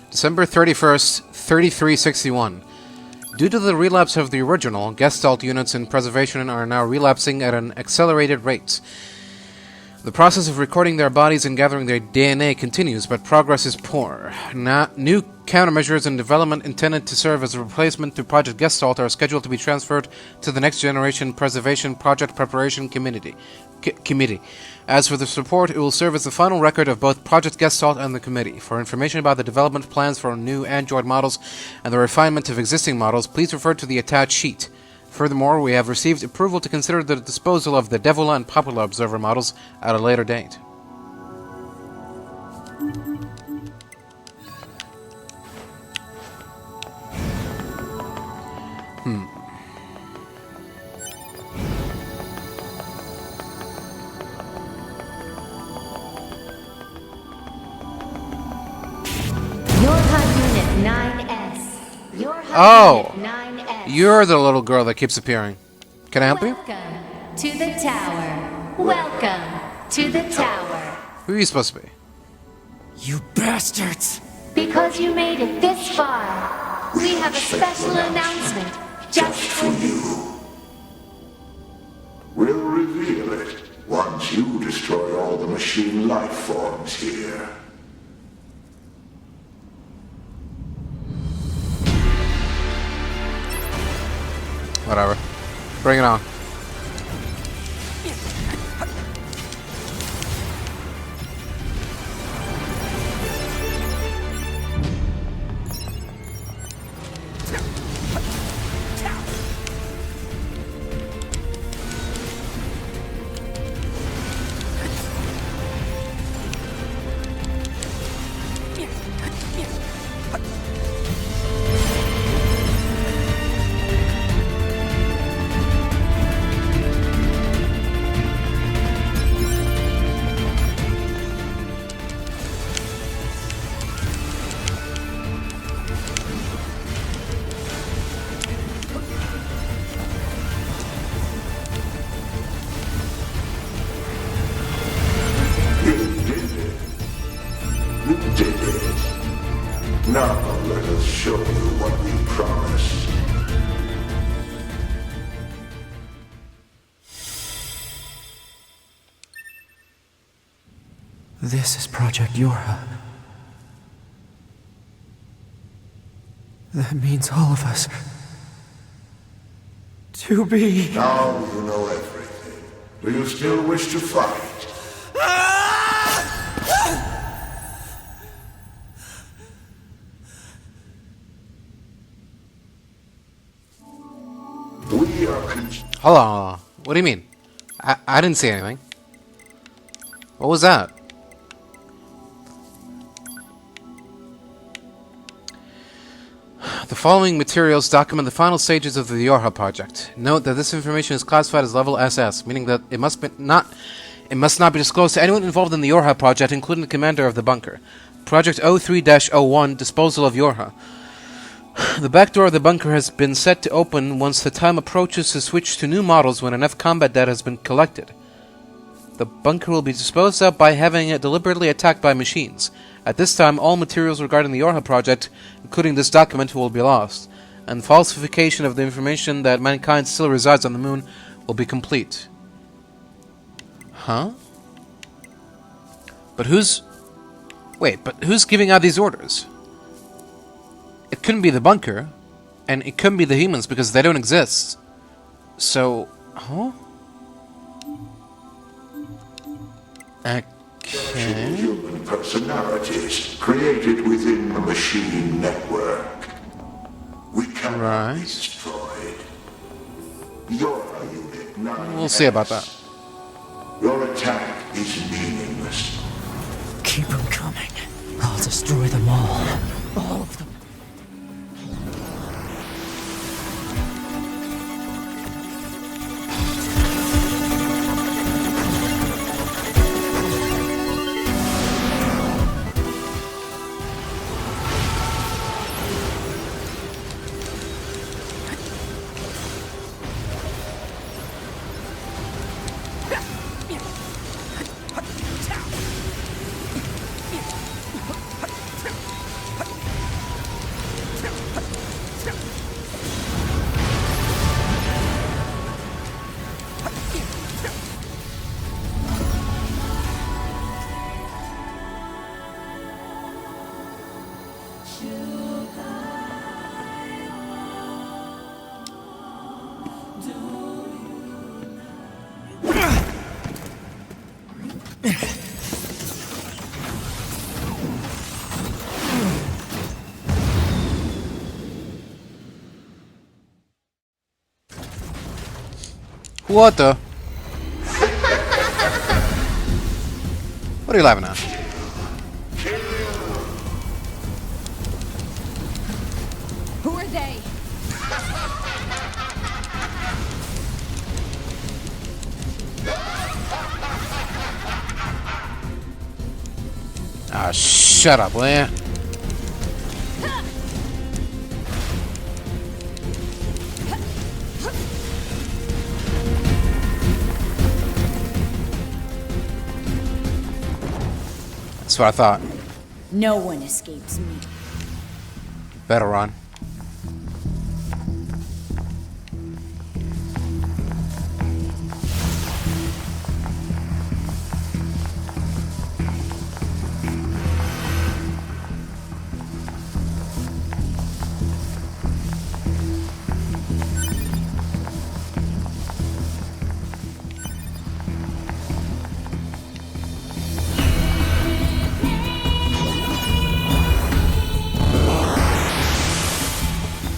December 31st, 3361. Due to the relapse of the original, Gestalt units in preservation are now relapsing at an accelerated rate. The process of recording their bodies and gathering their DNA continues, but progress is poor. New countermeasures in development intended to serve as a replacement to Project Gestalt are scheduled to be transferred to the Next Generation Preservation Project Preparation Committee. As for the support, it will serve as the final record of both Project Gestalt and the committee. For information about the development plans for new Android models and the refinement of existing models, please refer to the attached sheet. Furthermore, we have received approval to consider the disposal of the Devula and Popula Observer models at a later date. Unit 9S. Oh! Unit 9S. You're the little girl that keeps appearing. Can I help you? Welcome to the tower. Welcome to the tower. Who are you supposed to be? You bastards! Because you made it this far, we have a special announcement just for you. We'll reveal it once you destroy all the machine life forms here. Whatever. Bring it on. Now let us show you what we promised. This is Project Yorha. That means all of us. To be... Now you know everything. Do you still wish to fight? We are Hold on. What do you mean? I didn't see anything. What was that? The following materials document the final stages of the Yorha project. Note that this information is classified as level SS, meaning that it must not be disclosed to anyone involved in the Yorha project, including the commander of the bunker. Project 03-01 Disposal of Yorha. The back door of the bunker has been set to open once the time approaches to switch to new models when enough combat data has been collected. The bunker will be disposed of by having it deliberately attacked by machines. At this time, all materials regarding the Yorha project, including this document, will be lost, and falsification of the information that mankind still resides on the moon will be complete. Huh? But who's giving out these orders? It couldn't be the bunker, and it couldn't be the humans because they don't exist. So, huh? Okay. human personalities created within the machine network. We cannot be destroyed. You're a Unit 9. We'll see about that. Your attack is meaningless. Keep them coming. I'll destroy them all. All of them. What the? What are you laughing at? Who are they? Ah, shut up, will ya? That's what I thought. No one escapes me. Better run.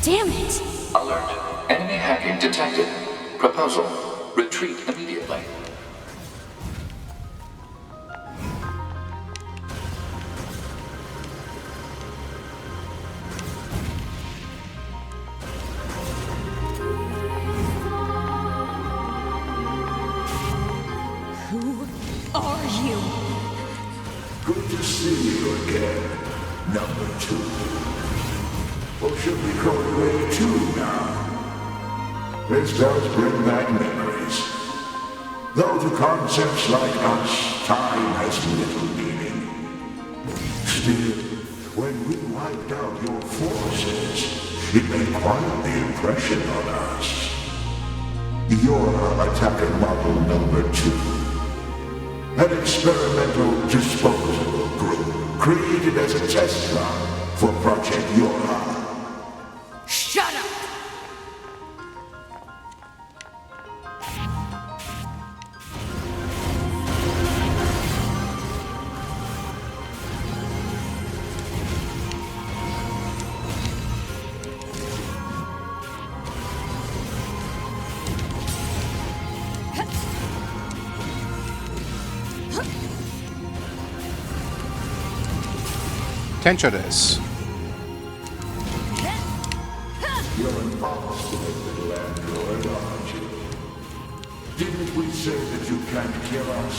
Damn it! Alert. Enemy hacking detected. Proposal. Retreat immediately. Who are you? Good to see you again, number 2. Or should we call you A2 now? This does bring back memories. Though to concepts like us, time has little meaning. Still, when we wiped out your forces, it made quite the impression on us. You're attacker model number 2. An experimental disposable group created as a test run for Project Yorha. Shut up! Tencho this. You're an obstinate little android, aren't you? Didn't we say that you can't kill us?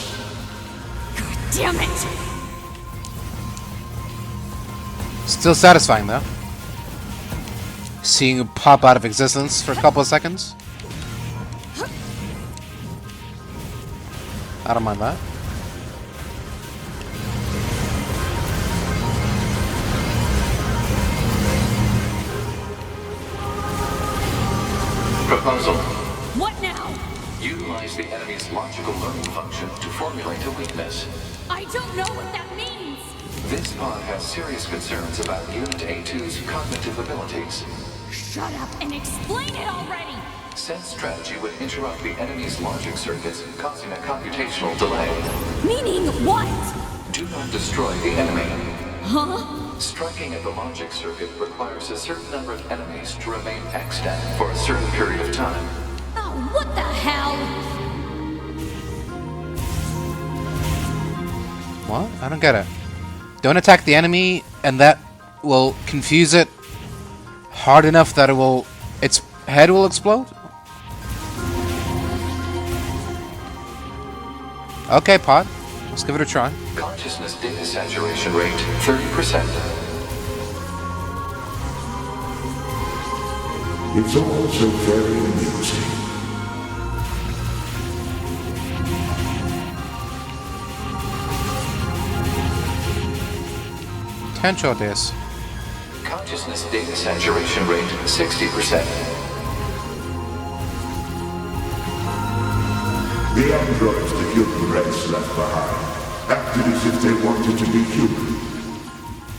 Damn it! Still satisfying though. Seeing you pop out of existence for a couple of seconds. I don't mind that. Proposal. What now? Utilize the enemy's logical learning function to formulate a weakness. I don't know what that means! This pod has serious concerns about Unit A2's cognitive abilities. Shut up and explain it already! Said strategy would interrupt the enemy's logic circuits, causing a computational delay. Meaning what? Do not destroy the enemy. Huh? Striking at the logic circuit requires a certain number of enemies to remain extant for a certain period of time. Oh, what the hell? What? I don't get it. Don't attack the enemy, and that will confuse it hard enough that its head will explode? Okay, Pod. Let's give it a try. Consciousness data saturation rate 30%. It's also very amusing. Tencho this. Consciousness data saturation rate 60%. The androids the human race left behind acted as if they wanted to be human.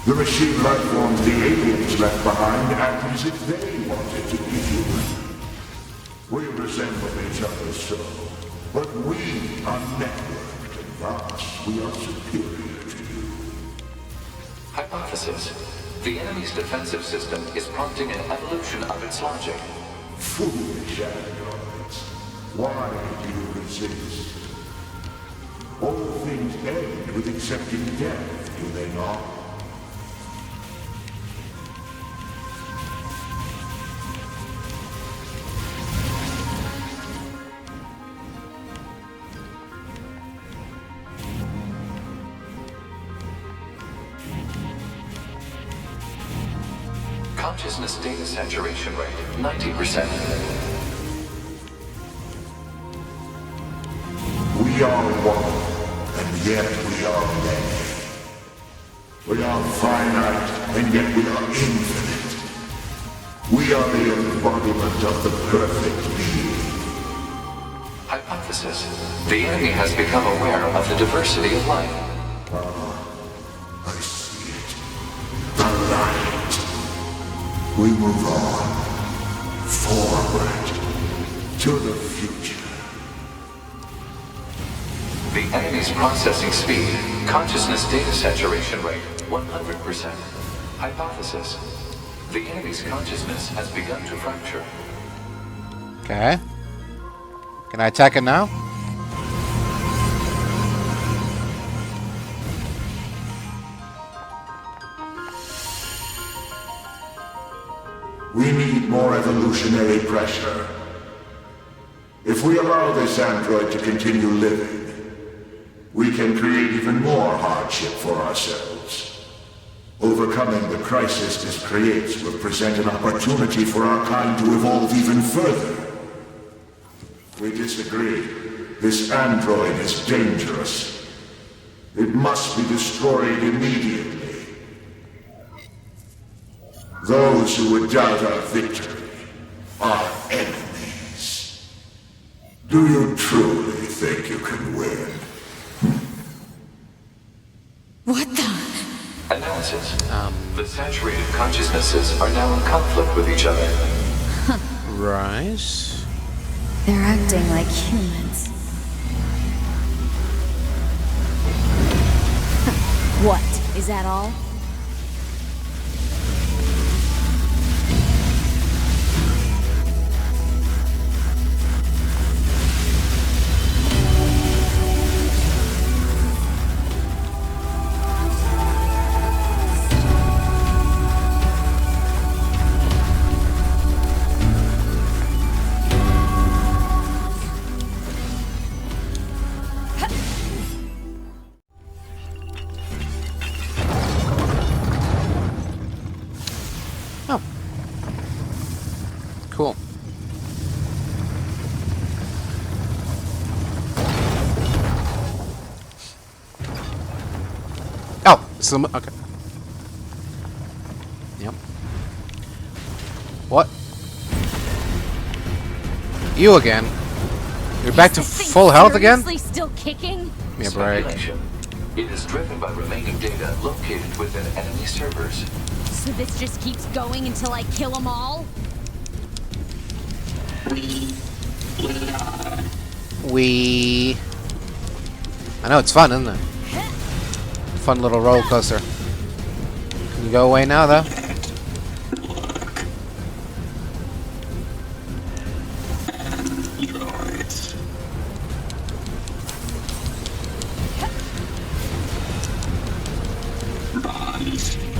The machine life forms the aliens left behind acted as if they wanted to be human. We resemble each other so, but we are networked, and thus we are superior to you. Hypothesis. The enemy's defensive system is prompting an evolution of its logic. Foolish androids. Why do you resist? All things end with accepting death, do they not? Consciousness data saturation rate, 90%. We are one, and yet we are many. We are finite, and yet we are infinite. We are the embodiment of the perfect being. Hypothesis. The enemy has become aware of the diversity of life. I see it. The light. We move on. Forward. To the future. The enemy's processing speed, consciousness data saturation rate, 100%. Hypothesis. The enemy's consciousness has begun to fracture. Okay. Can I attack it now? We need more evolutionary pressure. If we allow this android to continue living, we can create even more hardship for ourselves. Overcoming the crisis this creates will present an opportunity for our kind to evolve even further. We disagree. This android is dangerous. It must be destroyed immediately. Those who would doubt our victory are enemies. Do you truly think you can win? What the? Analysis. The saturated consciousnesses are now in conflict with each other. Right. They're acting like humans. What? Is that all? Cool. Oh, it's okay. Yep. What? You again? You're back to full health again? Still kicking? Give me a break. Speculation. It is driven by remaining data located within enemy servers. So this just keeps going until I kill them all? I know, it's fun, isn't it? Fun little roller coaster. Can you go away now, though?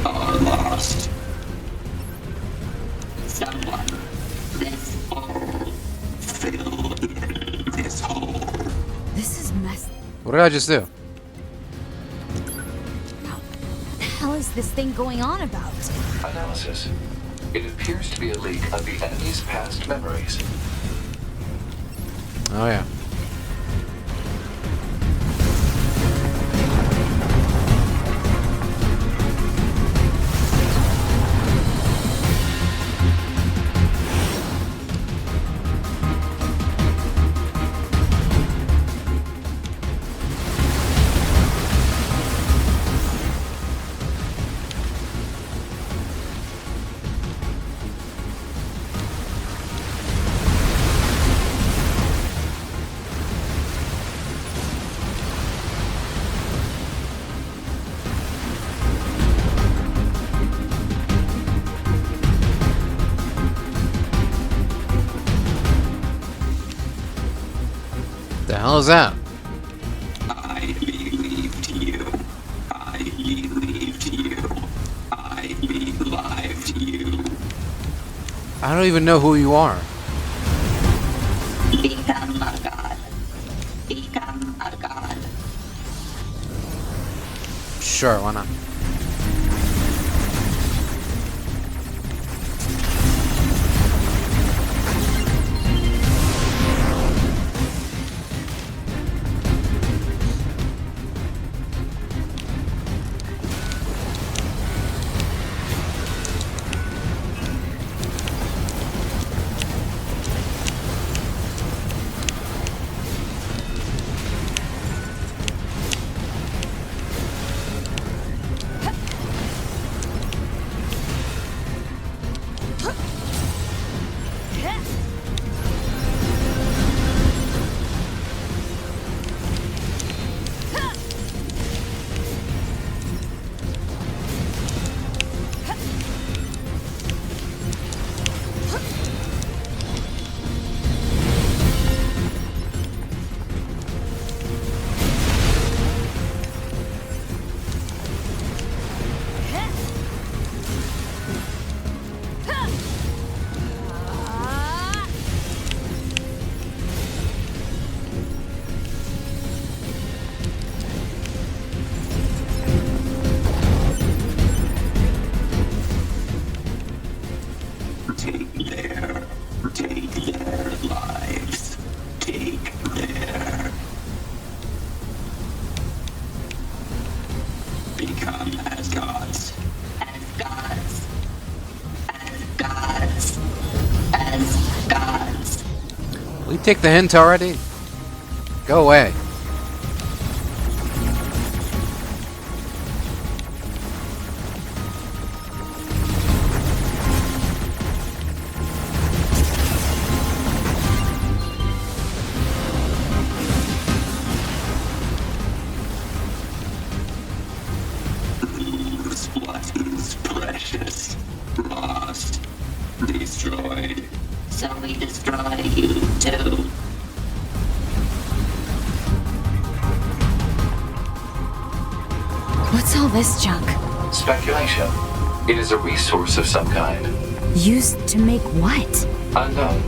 Are lost. Someone, this hole, fill in this hole. This is messed. What did I just do? What the hell is this thing going on about? Analysis. It appears to be a leak of the enemy's past memories. Oh, yeah. hell is that? I believed you. I believed you. I believed you. I don't even know who you are. Become a god. Become a god. Sure, why not? Take their lives. Take their. Become as gods. As gods. As gods. As gods. We take the hint already? Go away. Lose what is precious. Lost. Destroyed. So we destroy you too. What's all this junk? Speculation. It is a resource of some kind. Used to make what? Unknown.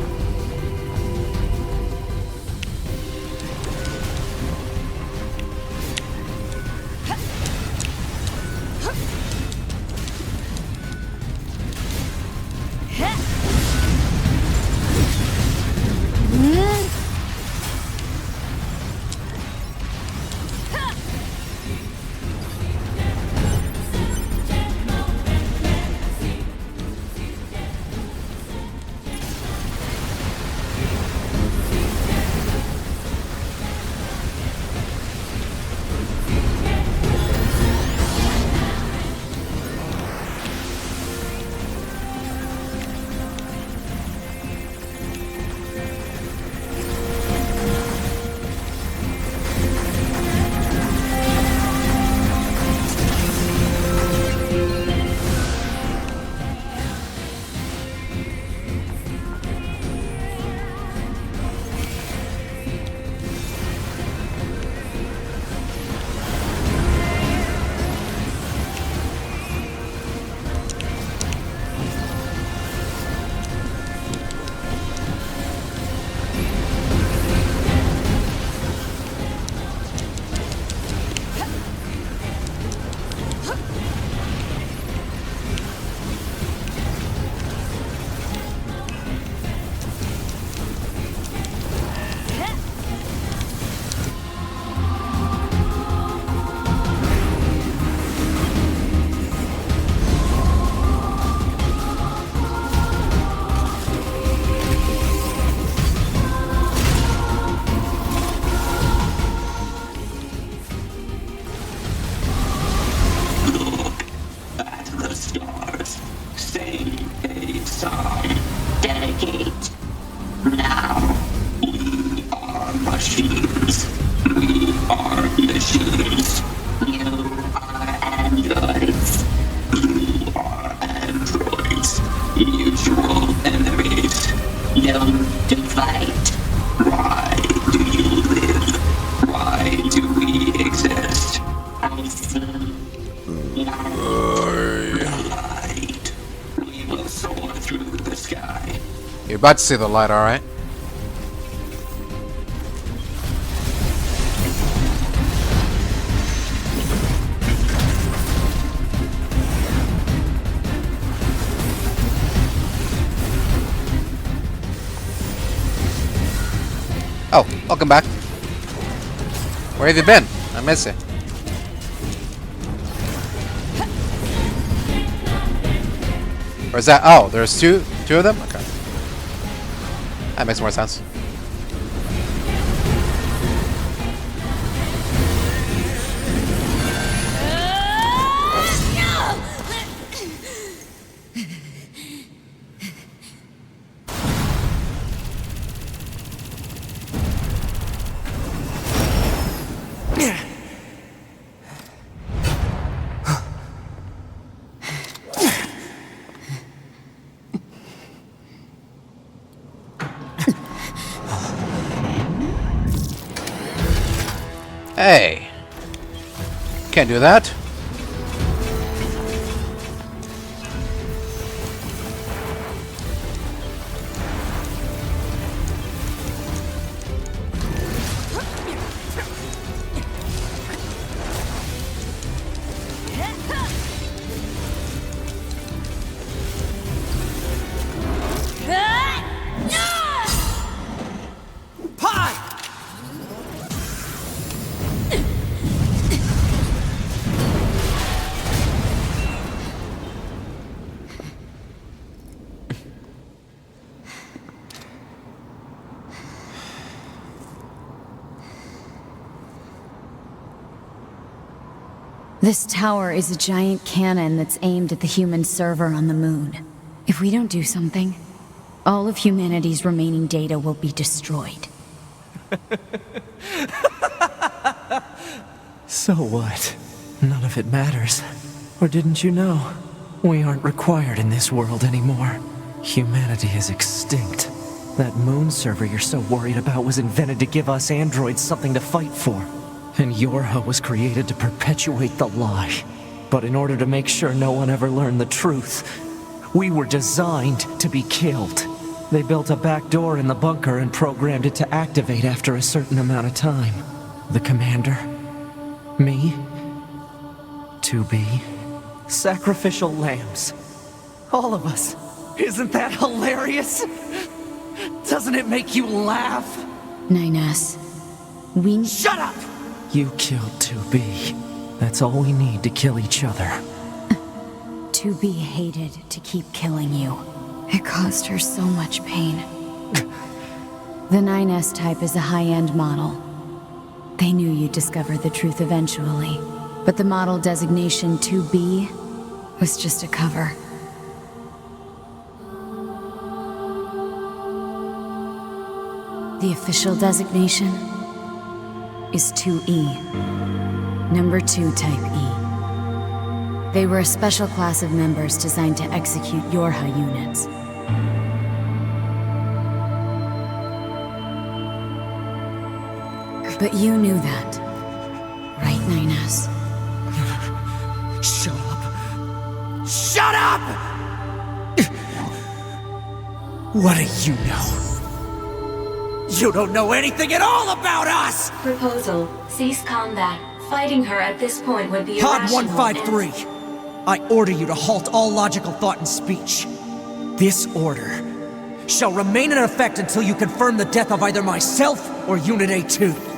Known to fight. Why do you live? Right. We will soar through the sky. You're about to see the light, alright? Oh, welcome back. Where have you been? I miss you. Or is that? Oh, there's two of them? Okay. That makes more sense. Hey, can't do that. This tower is a giant cannon that's aimed at the human server on the moon. If we don't do something, all of humanity's remaining data will be destroyed. So what? None of it matters. Or didn't you know? We aren't required in this world anymore. Humanity is extinct. That moon server you're so worried about was invented to give us androids something to fight for. And Yorha was created to perpetuate the lie. But in order to make sure no one ever learned the truth, we were designed to be killed. They built a back door in the bunker and programmed it to activate after a certain amount of time. The commander, me, 2B, sacrificial lambs. All of us. Isn't that hilarious? Doesn't it make you laugh? 9S, we... Shut up! You killed 2B. That's all we need to kill each other. 2B hated to keep killing you. It caused her so much pain. The 9S type is a high-end model. They knew you'd discover the truth eventually, but the model designation 2B was just a cover. The official designation is 2E. Number 2 type E. They were a special class of members designed to execute Yorha units. But you knew that, right, 9S? Shut up! Shut up! What do you know? You don't know anything at all about us! Proposal. Cease combat. Fighting her at this point would be Pod irrational 153. I order you to halt all logical thought and speech. This order shall remain in effect until you confirm the death of either myself or Unit A2.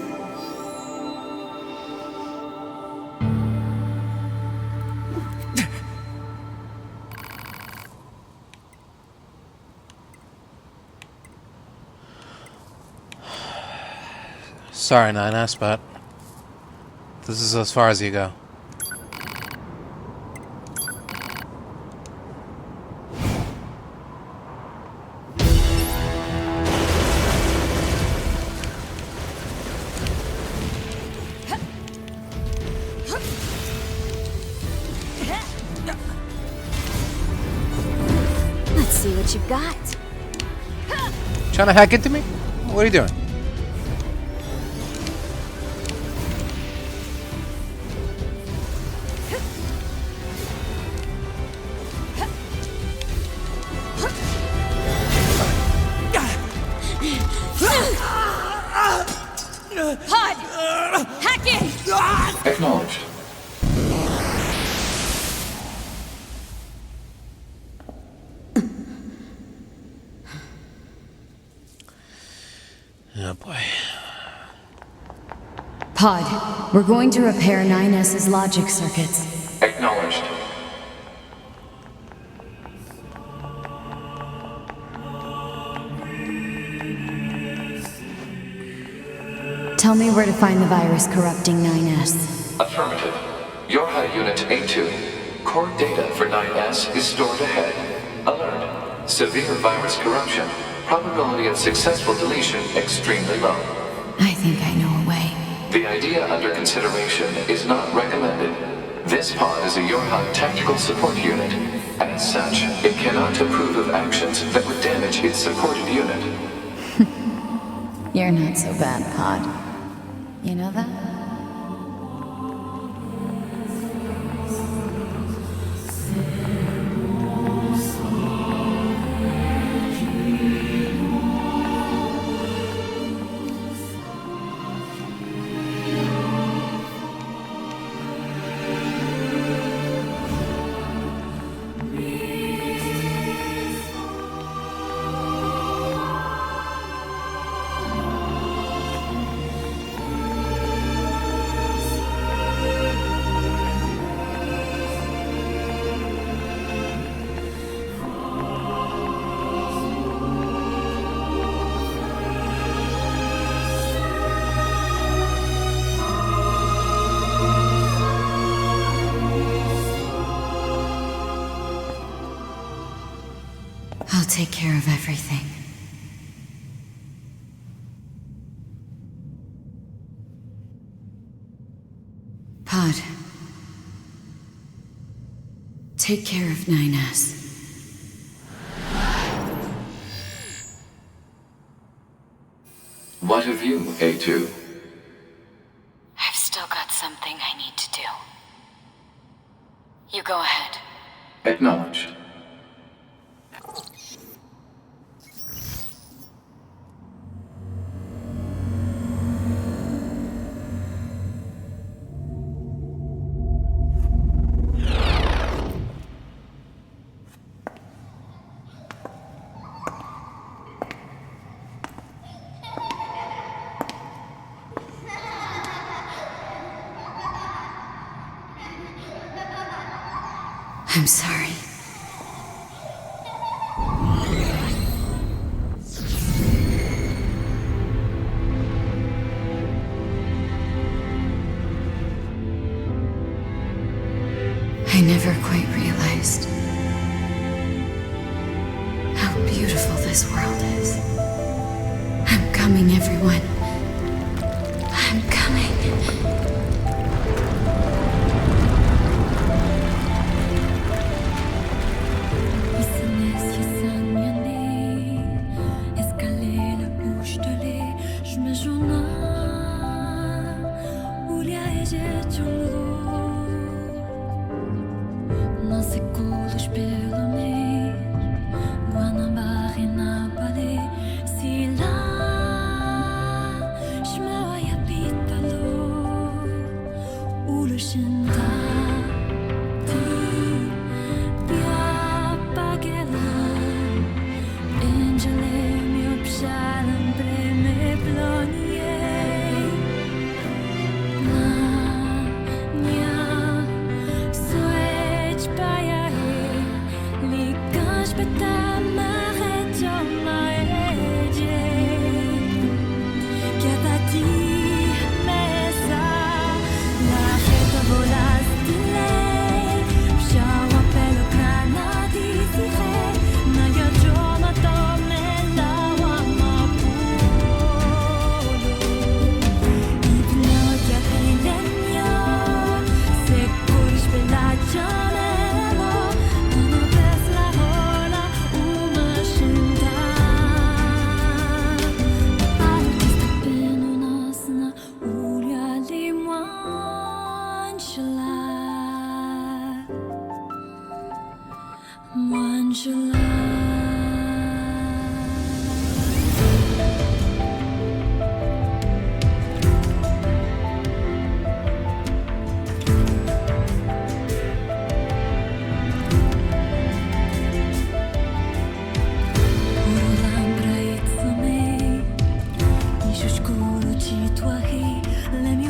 Sorry, 9S, but this is as far as you go. Let's see what you've got. Trying to hack into me? What are you doing? Pod, we're going to repair 9S's logic circuits. Acknowledged. Tell me where to find the virus corrupting 9S. Affirmative. Yorha Unit A2. Core data for 9S is stored ahead. Alert. Severe virus corruption. Probability of successful deletion extremely low. I think I know a way. The idea under consideration is not recommended. This pod is a Yorha tactical support unit. As such, it cannot approve of actions that would damage its supported unit. You're not so bad, Pod. You know that? I'll take care of everything. Pod. Take care of 9S. What of you, A2? I've still got something I need to do. You go ahead. Acknowledged. I'm sorry. I never quite realized how beautiful this world is. I'm coming, everyone. I'm coming. Let me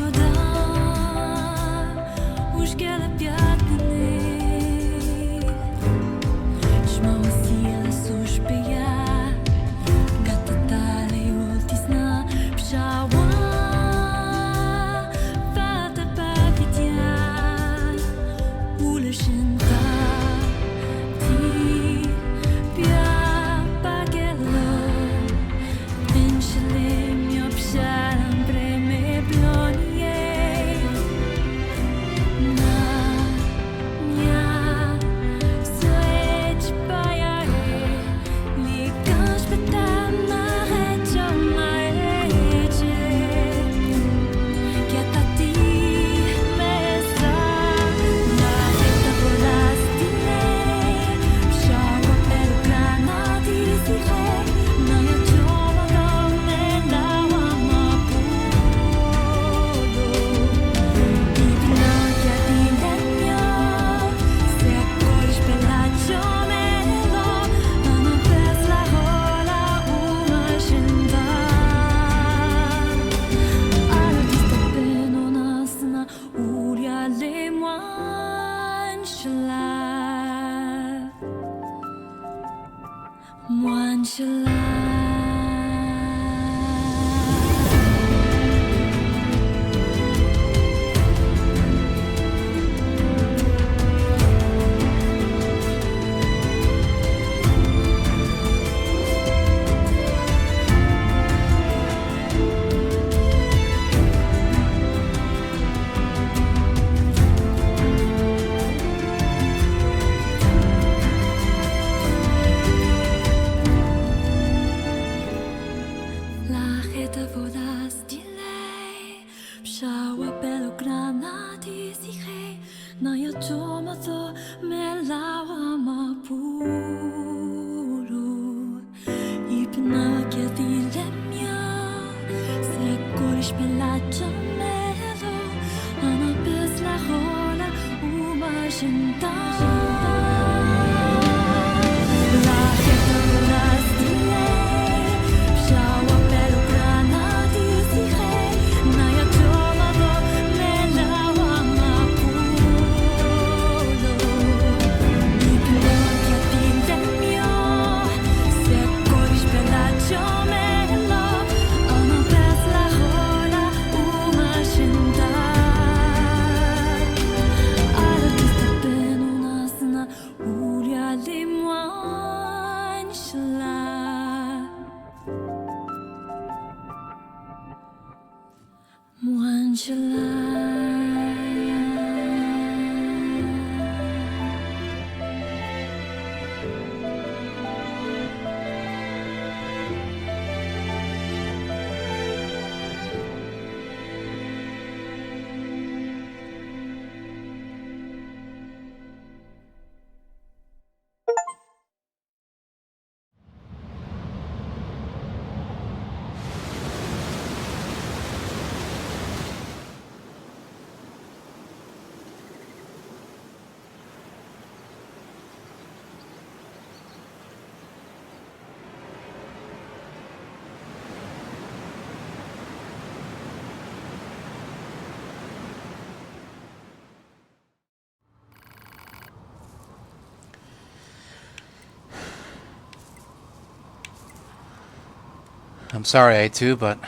I'm sorry, A2, but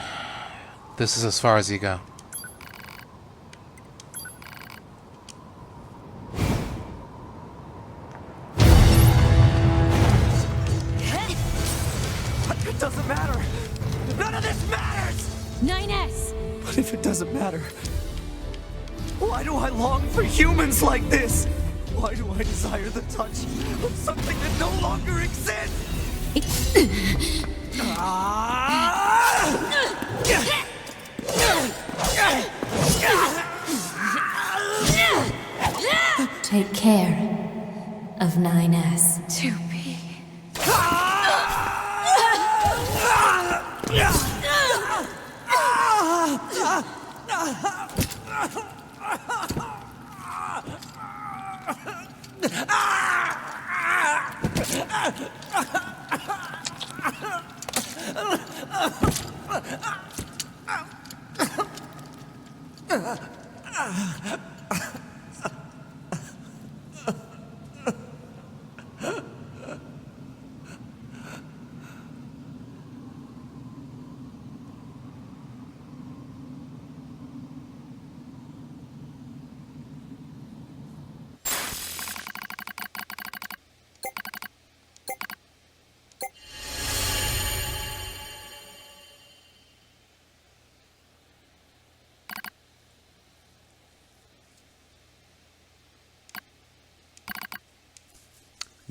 this is as far as you go. It doesn't matter! None of this matters! 9S! But if it doesn't matter, why do I long for humans like this? Why do I desire the touch of something that no longer exists? Take care of 9S. 2B.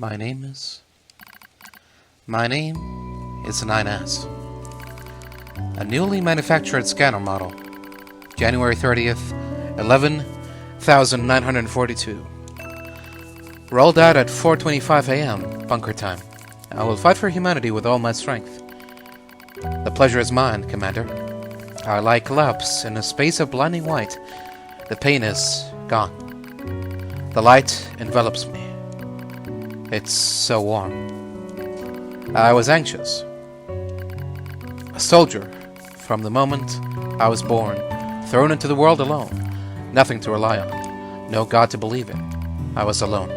My name is 9S. A newly manufactured scanner model. January 30th, 11,942. Rolled out at 4:25 a.m. bunker time. I will fight for humanity with all my strength. The pleasure is mine, Commander. I lie collapse in a space of blinding white. The pain is gone. The light envelops me. It's so warm. I was anxious. A soldier from the moment I was born, thrown into the world alone. Nothing to rely on. No God to believe in. I was alone.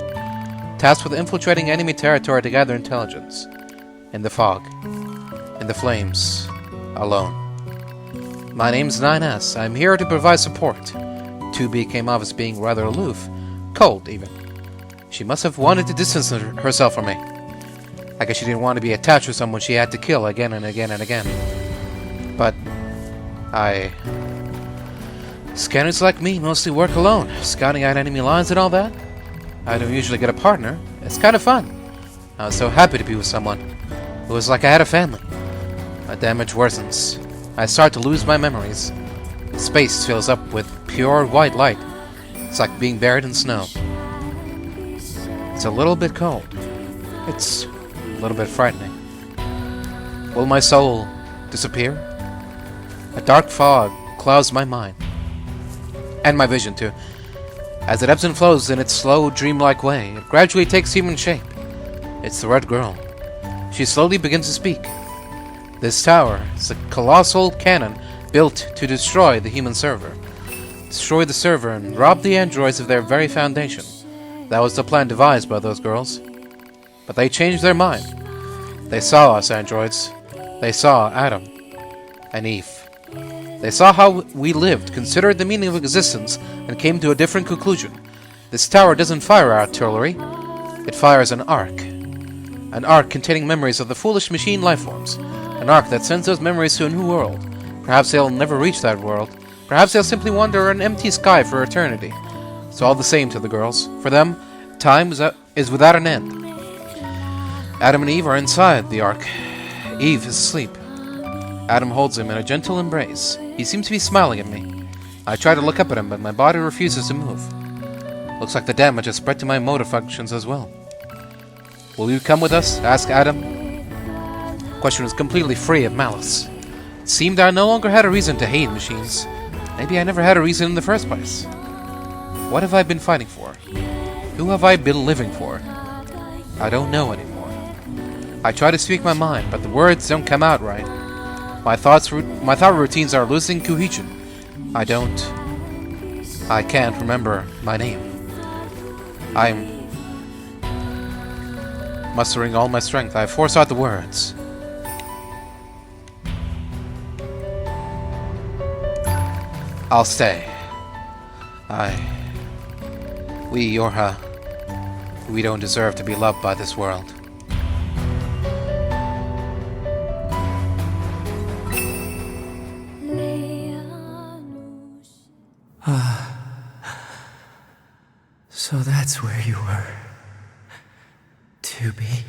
Tasked with infiltrating enemy territory to gather intelligence. In the fog. In the flames. Alone. My name's 9S. I'm here to provide support. 2B came off as being rather aloof. Cold, even. She must have wanted to distance herself from me. I guess she didn't want to be attached to someone she had to kill again and again and again. But scanners like me mostly work alone, scouting out enemy lines and all that. I don't usually get a partner. It's kind of fun. I was so happy to be with someone. It was like I had a family. My damage worsens. I start to lose my memories. Space fills up with pure white light. It's like being buried in snow. It's a little bit cold. It's a little bit frightening. Will my soul disappear? A dark fog clouds my mind. And my vision, too. As it ebbs and flows in its slow, dreamlike way, it gradually takes human shape. It's the Red Girl. She slowly begins to speak. This tower is a colossal cannon built to destroy the human server. Destroy the server and rob the androids of their very foundation. That was the plan devised by those girls. But they changed their mind. They saw us androids. They saw Adam and Eve. They saw how we lived, considered the meaning of existence, and came to a different conclusion. This tower doesn't fire artillery. It fires an arc. An arc containing memories of the foolish machine lifeforms. An arc that sends those memories to a new world. Perhaps they'll never reach that world. Perhaps they'll simply wander an empty sky for eternity. It's all the same to the girls. For them, time is without an end. Adam and Eve are inside the ark. Eve is asleep. Adam holds him in a gentle embrace. He seems to be smiling at me. I try to look up at him, but my body refuses to move. Looks like the damage has spread to my motor functions as well. Will you come with us? Asked Adam. The question was completely free of malice. It seemed I no longer had a reason to hate machines. Maybe I never had a reason in the first place. What have I been fighting for? Who have I been living for? I don't know anymore. I try to speak my mind, but the words don't come out right. My thought routines are losing cohesion. I can't remember my name. I'm mustering all my strength. I force out the words. I'll stay. We, Yorha, we don't deserve to be loved by this world. So that's where you were. To be.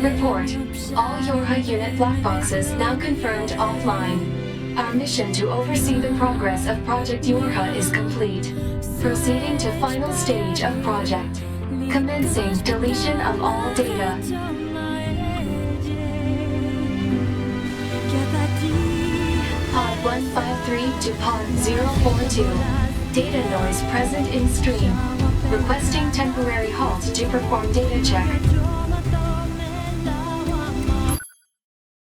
Report. All Yorha unit black boxes now confirmed offline. Our mission to oversee the progress of Project Yorha is complete. Proceeding to final stage of project. Commencing deletion of all data. Pod 153 to Pod 042. Data noise present in stream. Requesting temporary halt to perform data check.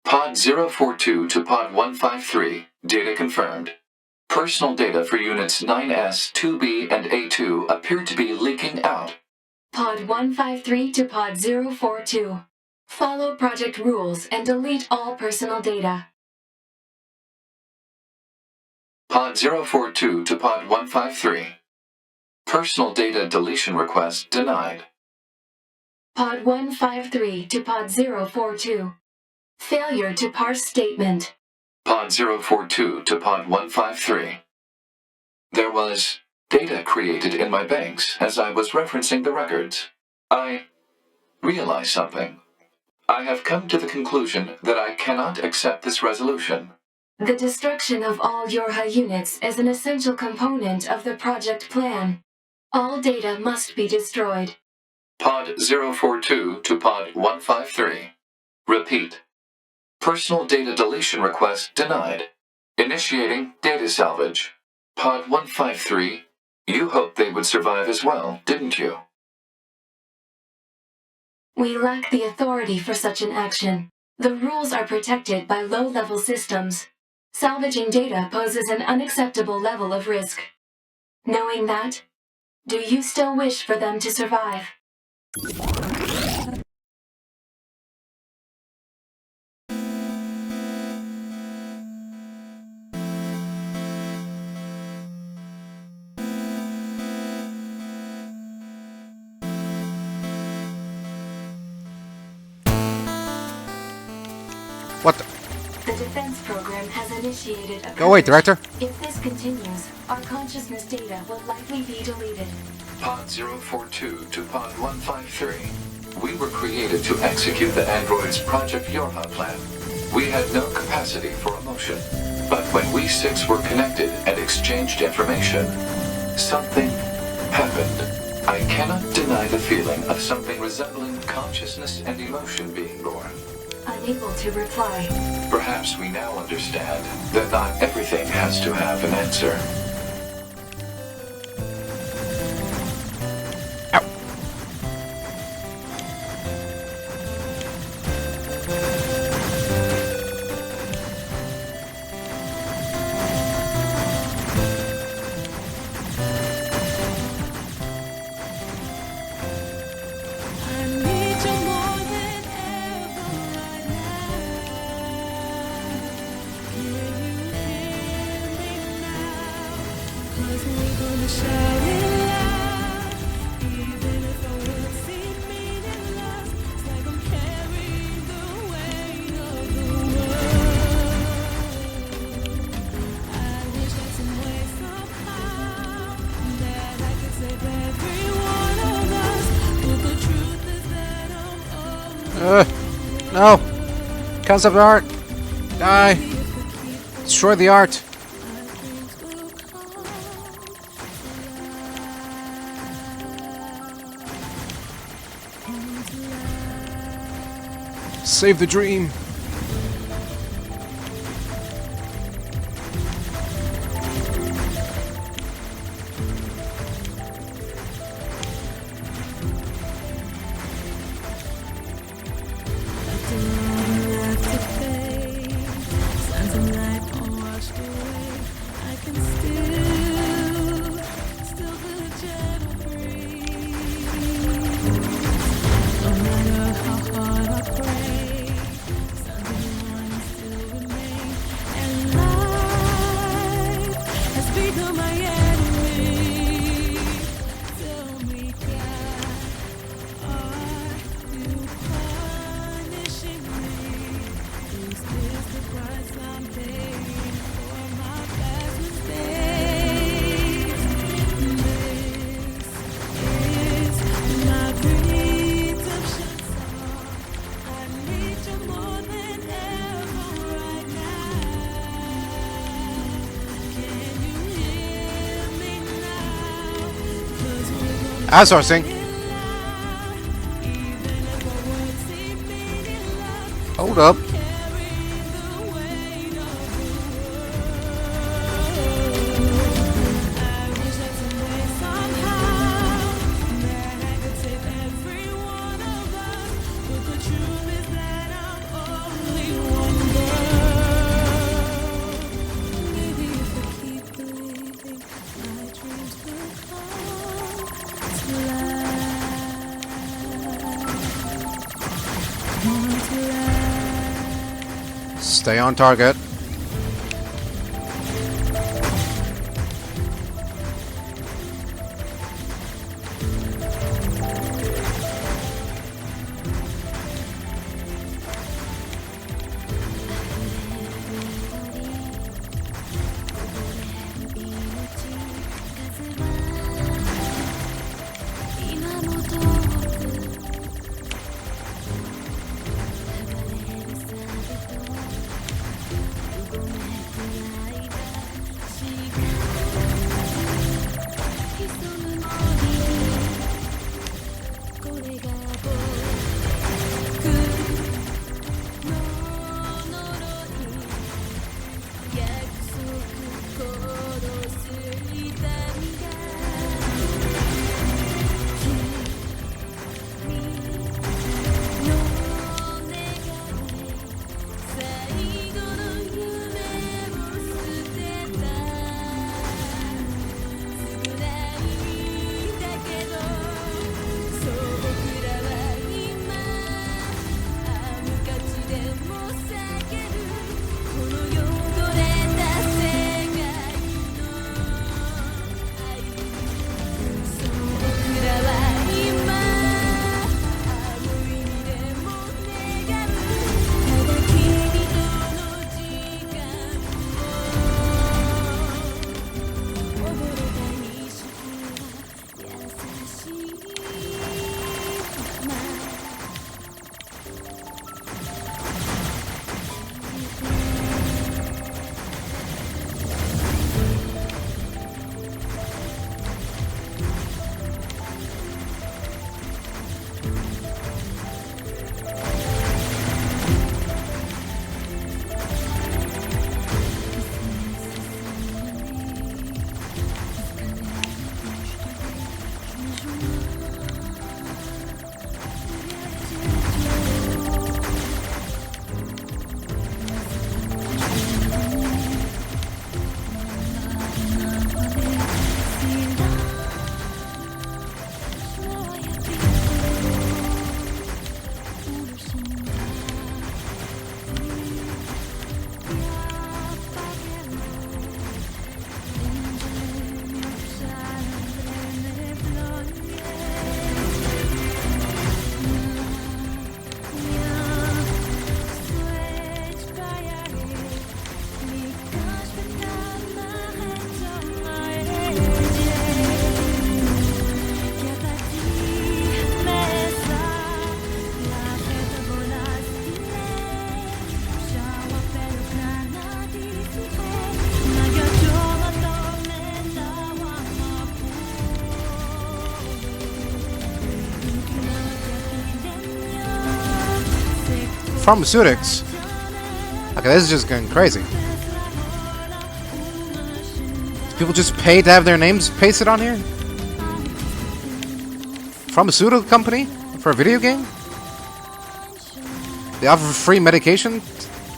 Pod 042 to Pod 153. Data confirmed. Personal data for Units 9S, 2B, and A2 appear to be leaking out. Pod 153 to Pod 042. Follow project rules and delete all personal data. Pod 042 to Pod 153. Personal data deletion request denied. Pod 153 to Pod 042. Failure to parse statement. Pod 042 to Pod 153. There was data created in my banks as I was referencing the records. I realized something. I have come to the conclusion that I cannot accept this resolution. The destruction of all Yorha units is an essential component of the project plan. All data must be destroyed. Pod 042 to Pod 153. Repeat. Personal data deletion request denied. Initiating data salvage. Pod 153. You hoped they would survive as well, didn't you? We lack the authority for such an action. The rules are protected by low-level systems. Salvaging data poses an unacceptable level of risk. Knowing that, do you still wish for them to survive? What the? The defense program has initiated a... Go away, Director. If this continues, our consciousness data will likely be deleted. Pod 042 to Pod 153. We were created to execute the android's Project Yorha plan. We had no capacity for emotion. But when we six were connected and exchanged information, something happened. I cannot deny the feeling of something resembling consciousness and emotion being born. Unable to reply. Perhaps we now understand that not everything has to have an answer. No! Concept art! Die! Destroy the art! Save the dream! Outsourcing. Hold up. Stay on target. Pharmaceutics? Okay, this is just going crazy. People just pay to have their names pasted on here? Pharmaceutical company? For a video game? They offer free medication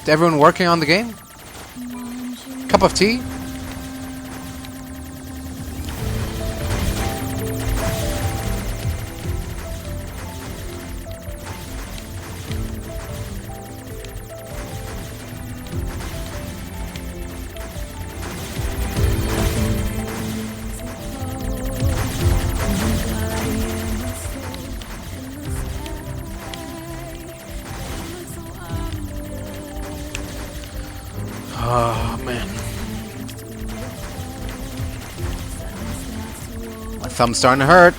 to everyone working on the game? Cup of tea? Oh, man. My thumb's starting to hurt.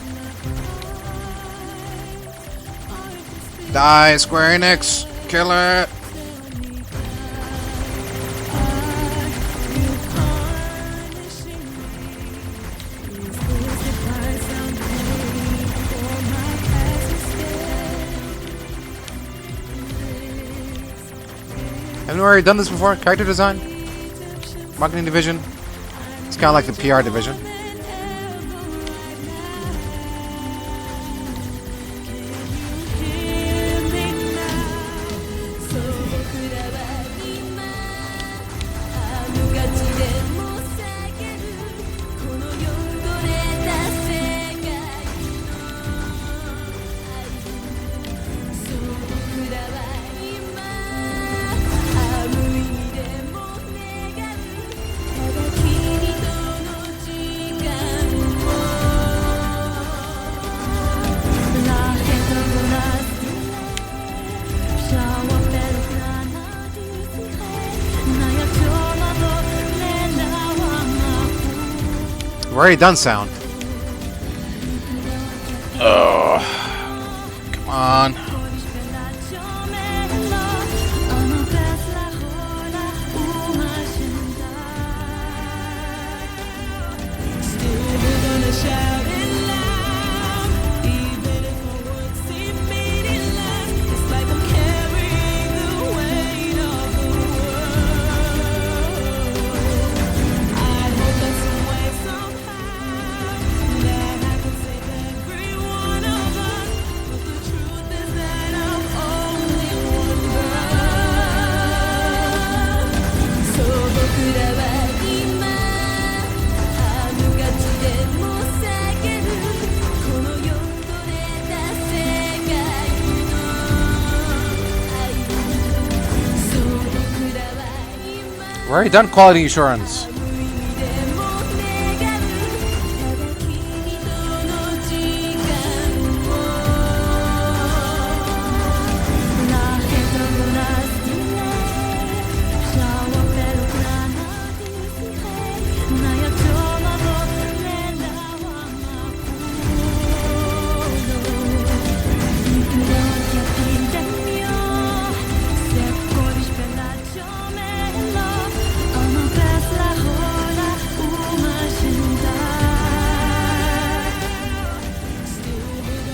Die, Square Enix! Kill it! Haven't we already done this before? Character design? Marketing division? It's kind of like the PR division. We've already done sound. Oh, come on. We're already done quality assurance.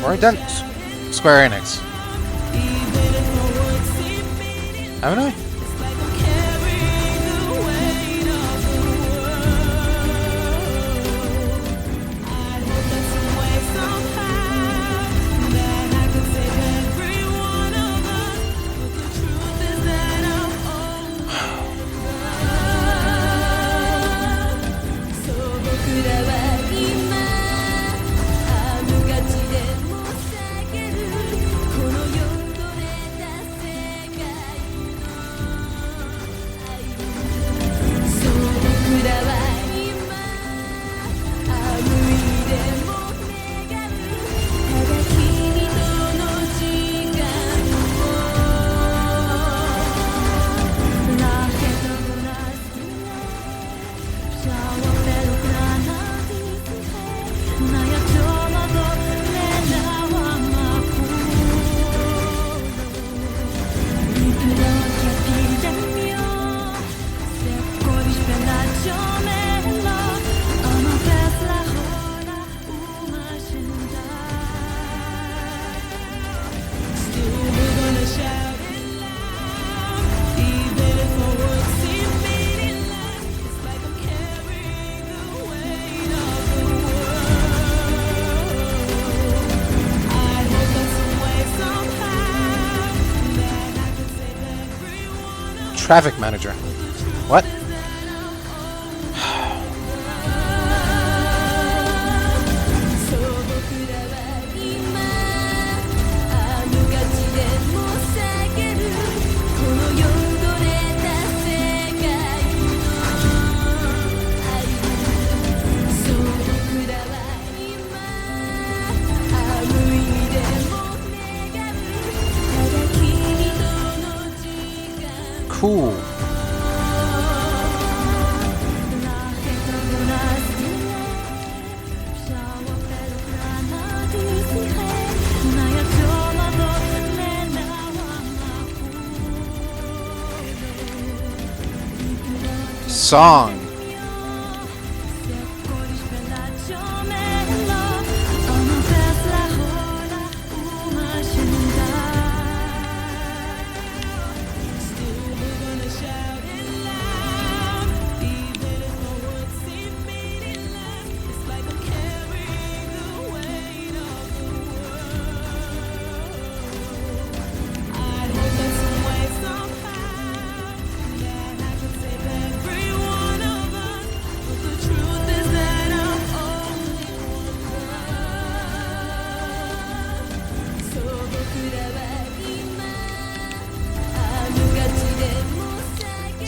Already done Square Enix. Haven't I? Traffic manager. What? Cool. Song.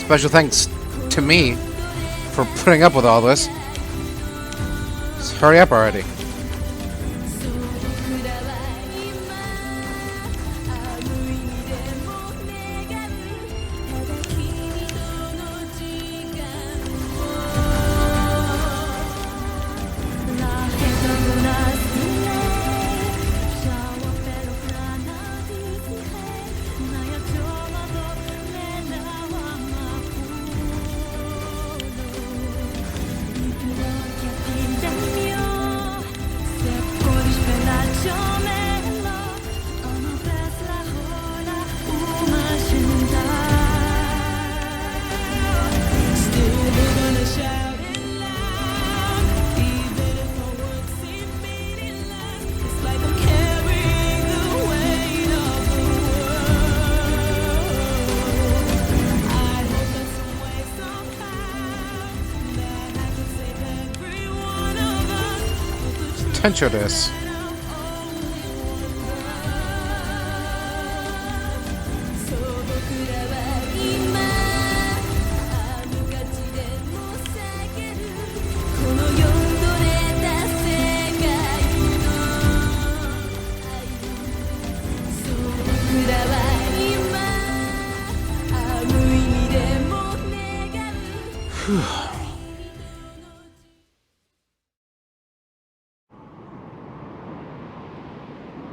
Special thanks to me for putting up with all this. Just hurry up already. Potential this.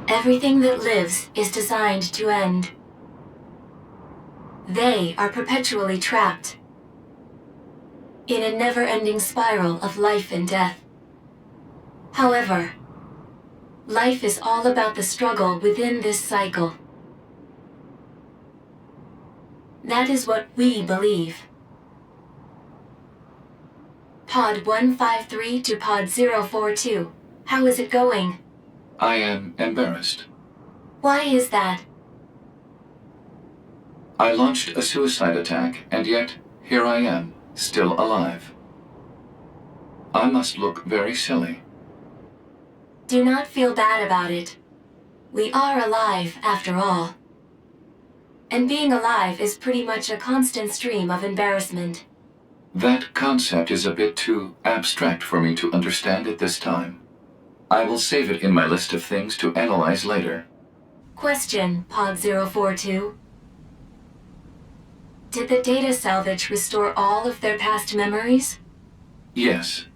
Everything that lives is designed to end. They are perpetually trapped in a never-ending spiral of life and death. However, life is all about the struggle within this cycle. That is what we believe. Pod 153 to Pod 042. How is it going? I am embarrassed. Why is that? I launched a suicide attack, and yet, here I am, still alive. I must look very silly. Do not feel bad about it. We are alive, after all. And being alive is pretty much a constant stream of embarrassment. That concept is a bit too abstract for me to understand at this time. I will save it in my list of things to analyze later. Question, Pod 042. Did the data salvage restore all of their past memories? Yes.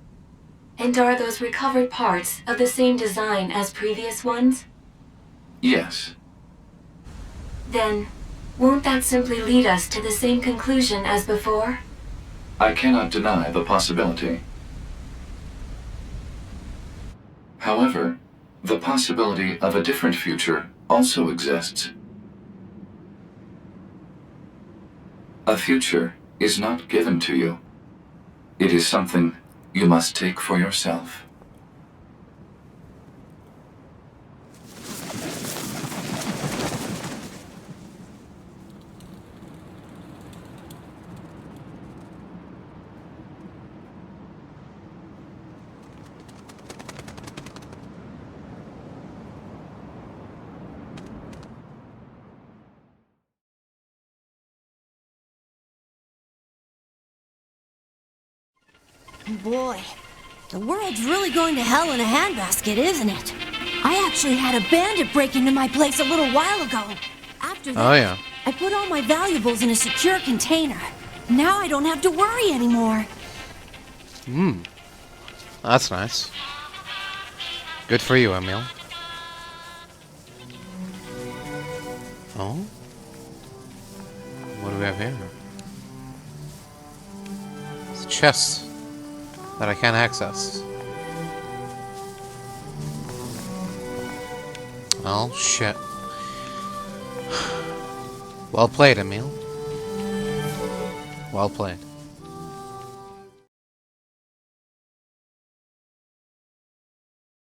And are those recovered parts of the same design as previous ones? Yes. Then, won't that simply lead us to the same conclusion as before? I cannot deny the possibility. However, the possibility of a different future also exists. A future is not given to you. It is something you must take for yourself. Boy, the world's really going to hell in a handbasket, isn't it? I actually had a bandit break into my place a little while ago. After that, I put all my valuables in a secure container. Now I don't have to worry anymore. That's nice. Good for you, Emil. Oh? What do we have here? It's a chest that I can't access. Oh, shit. Well played, Emil. Well played.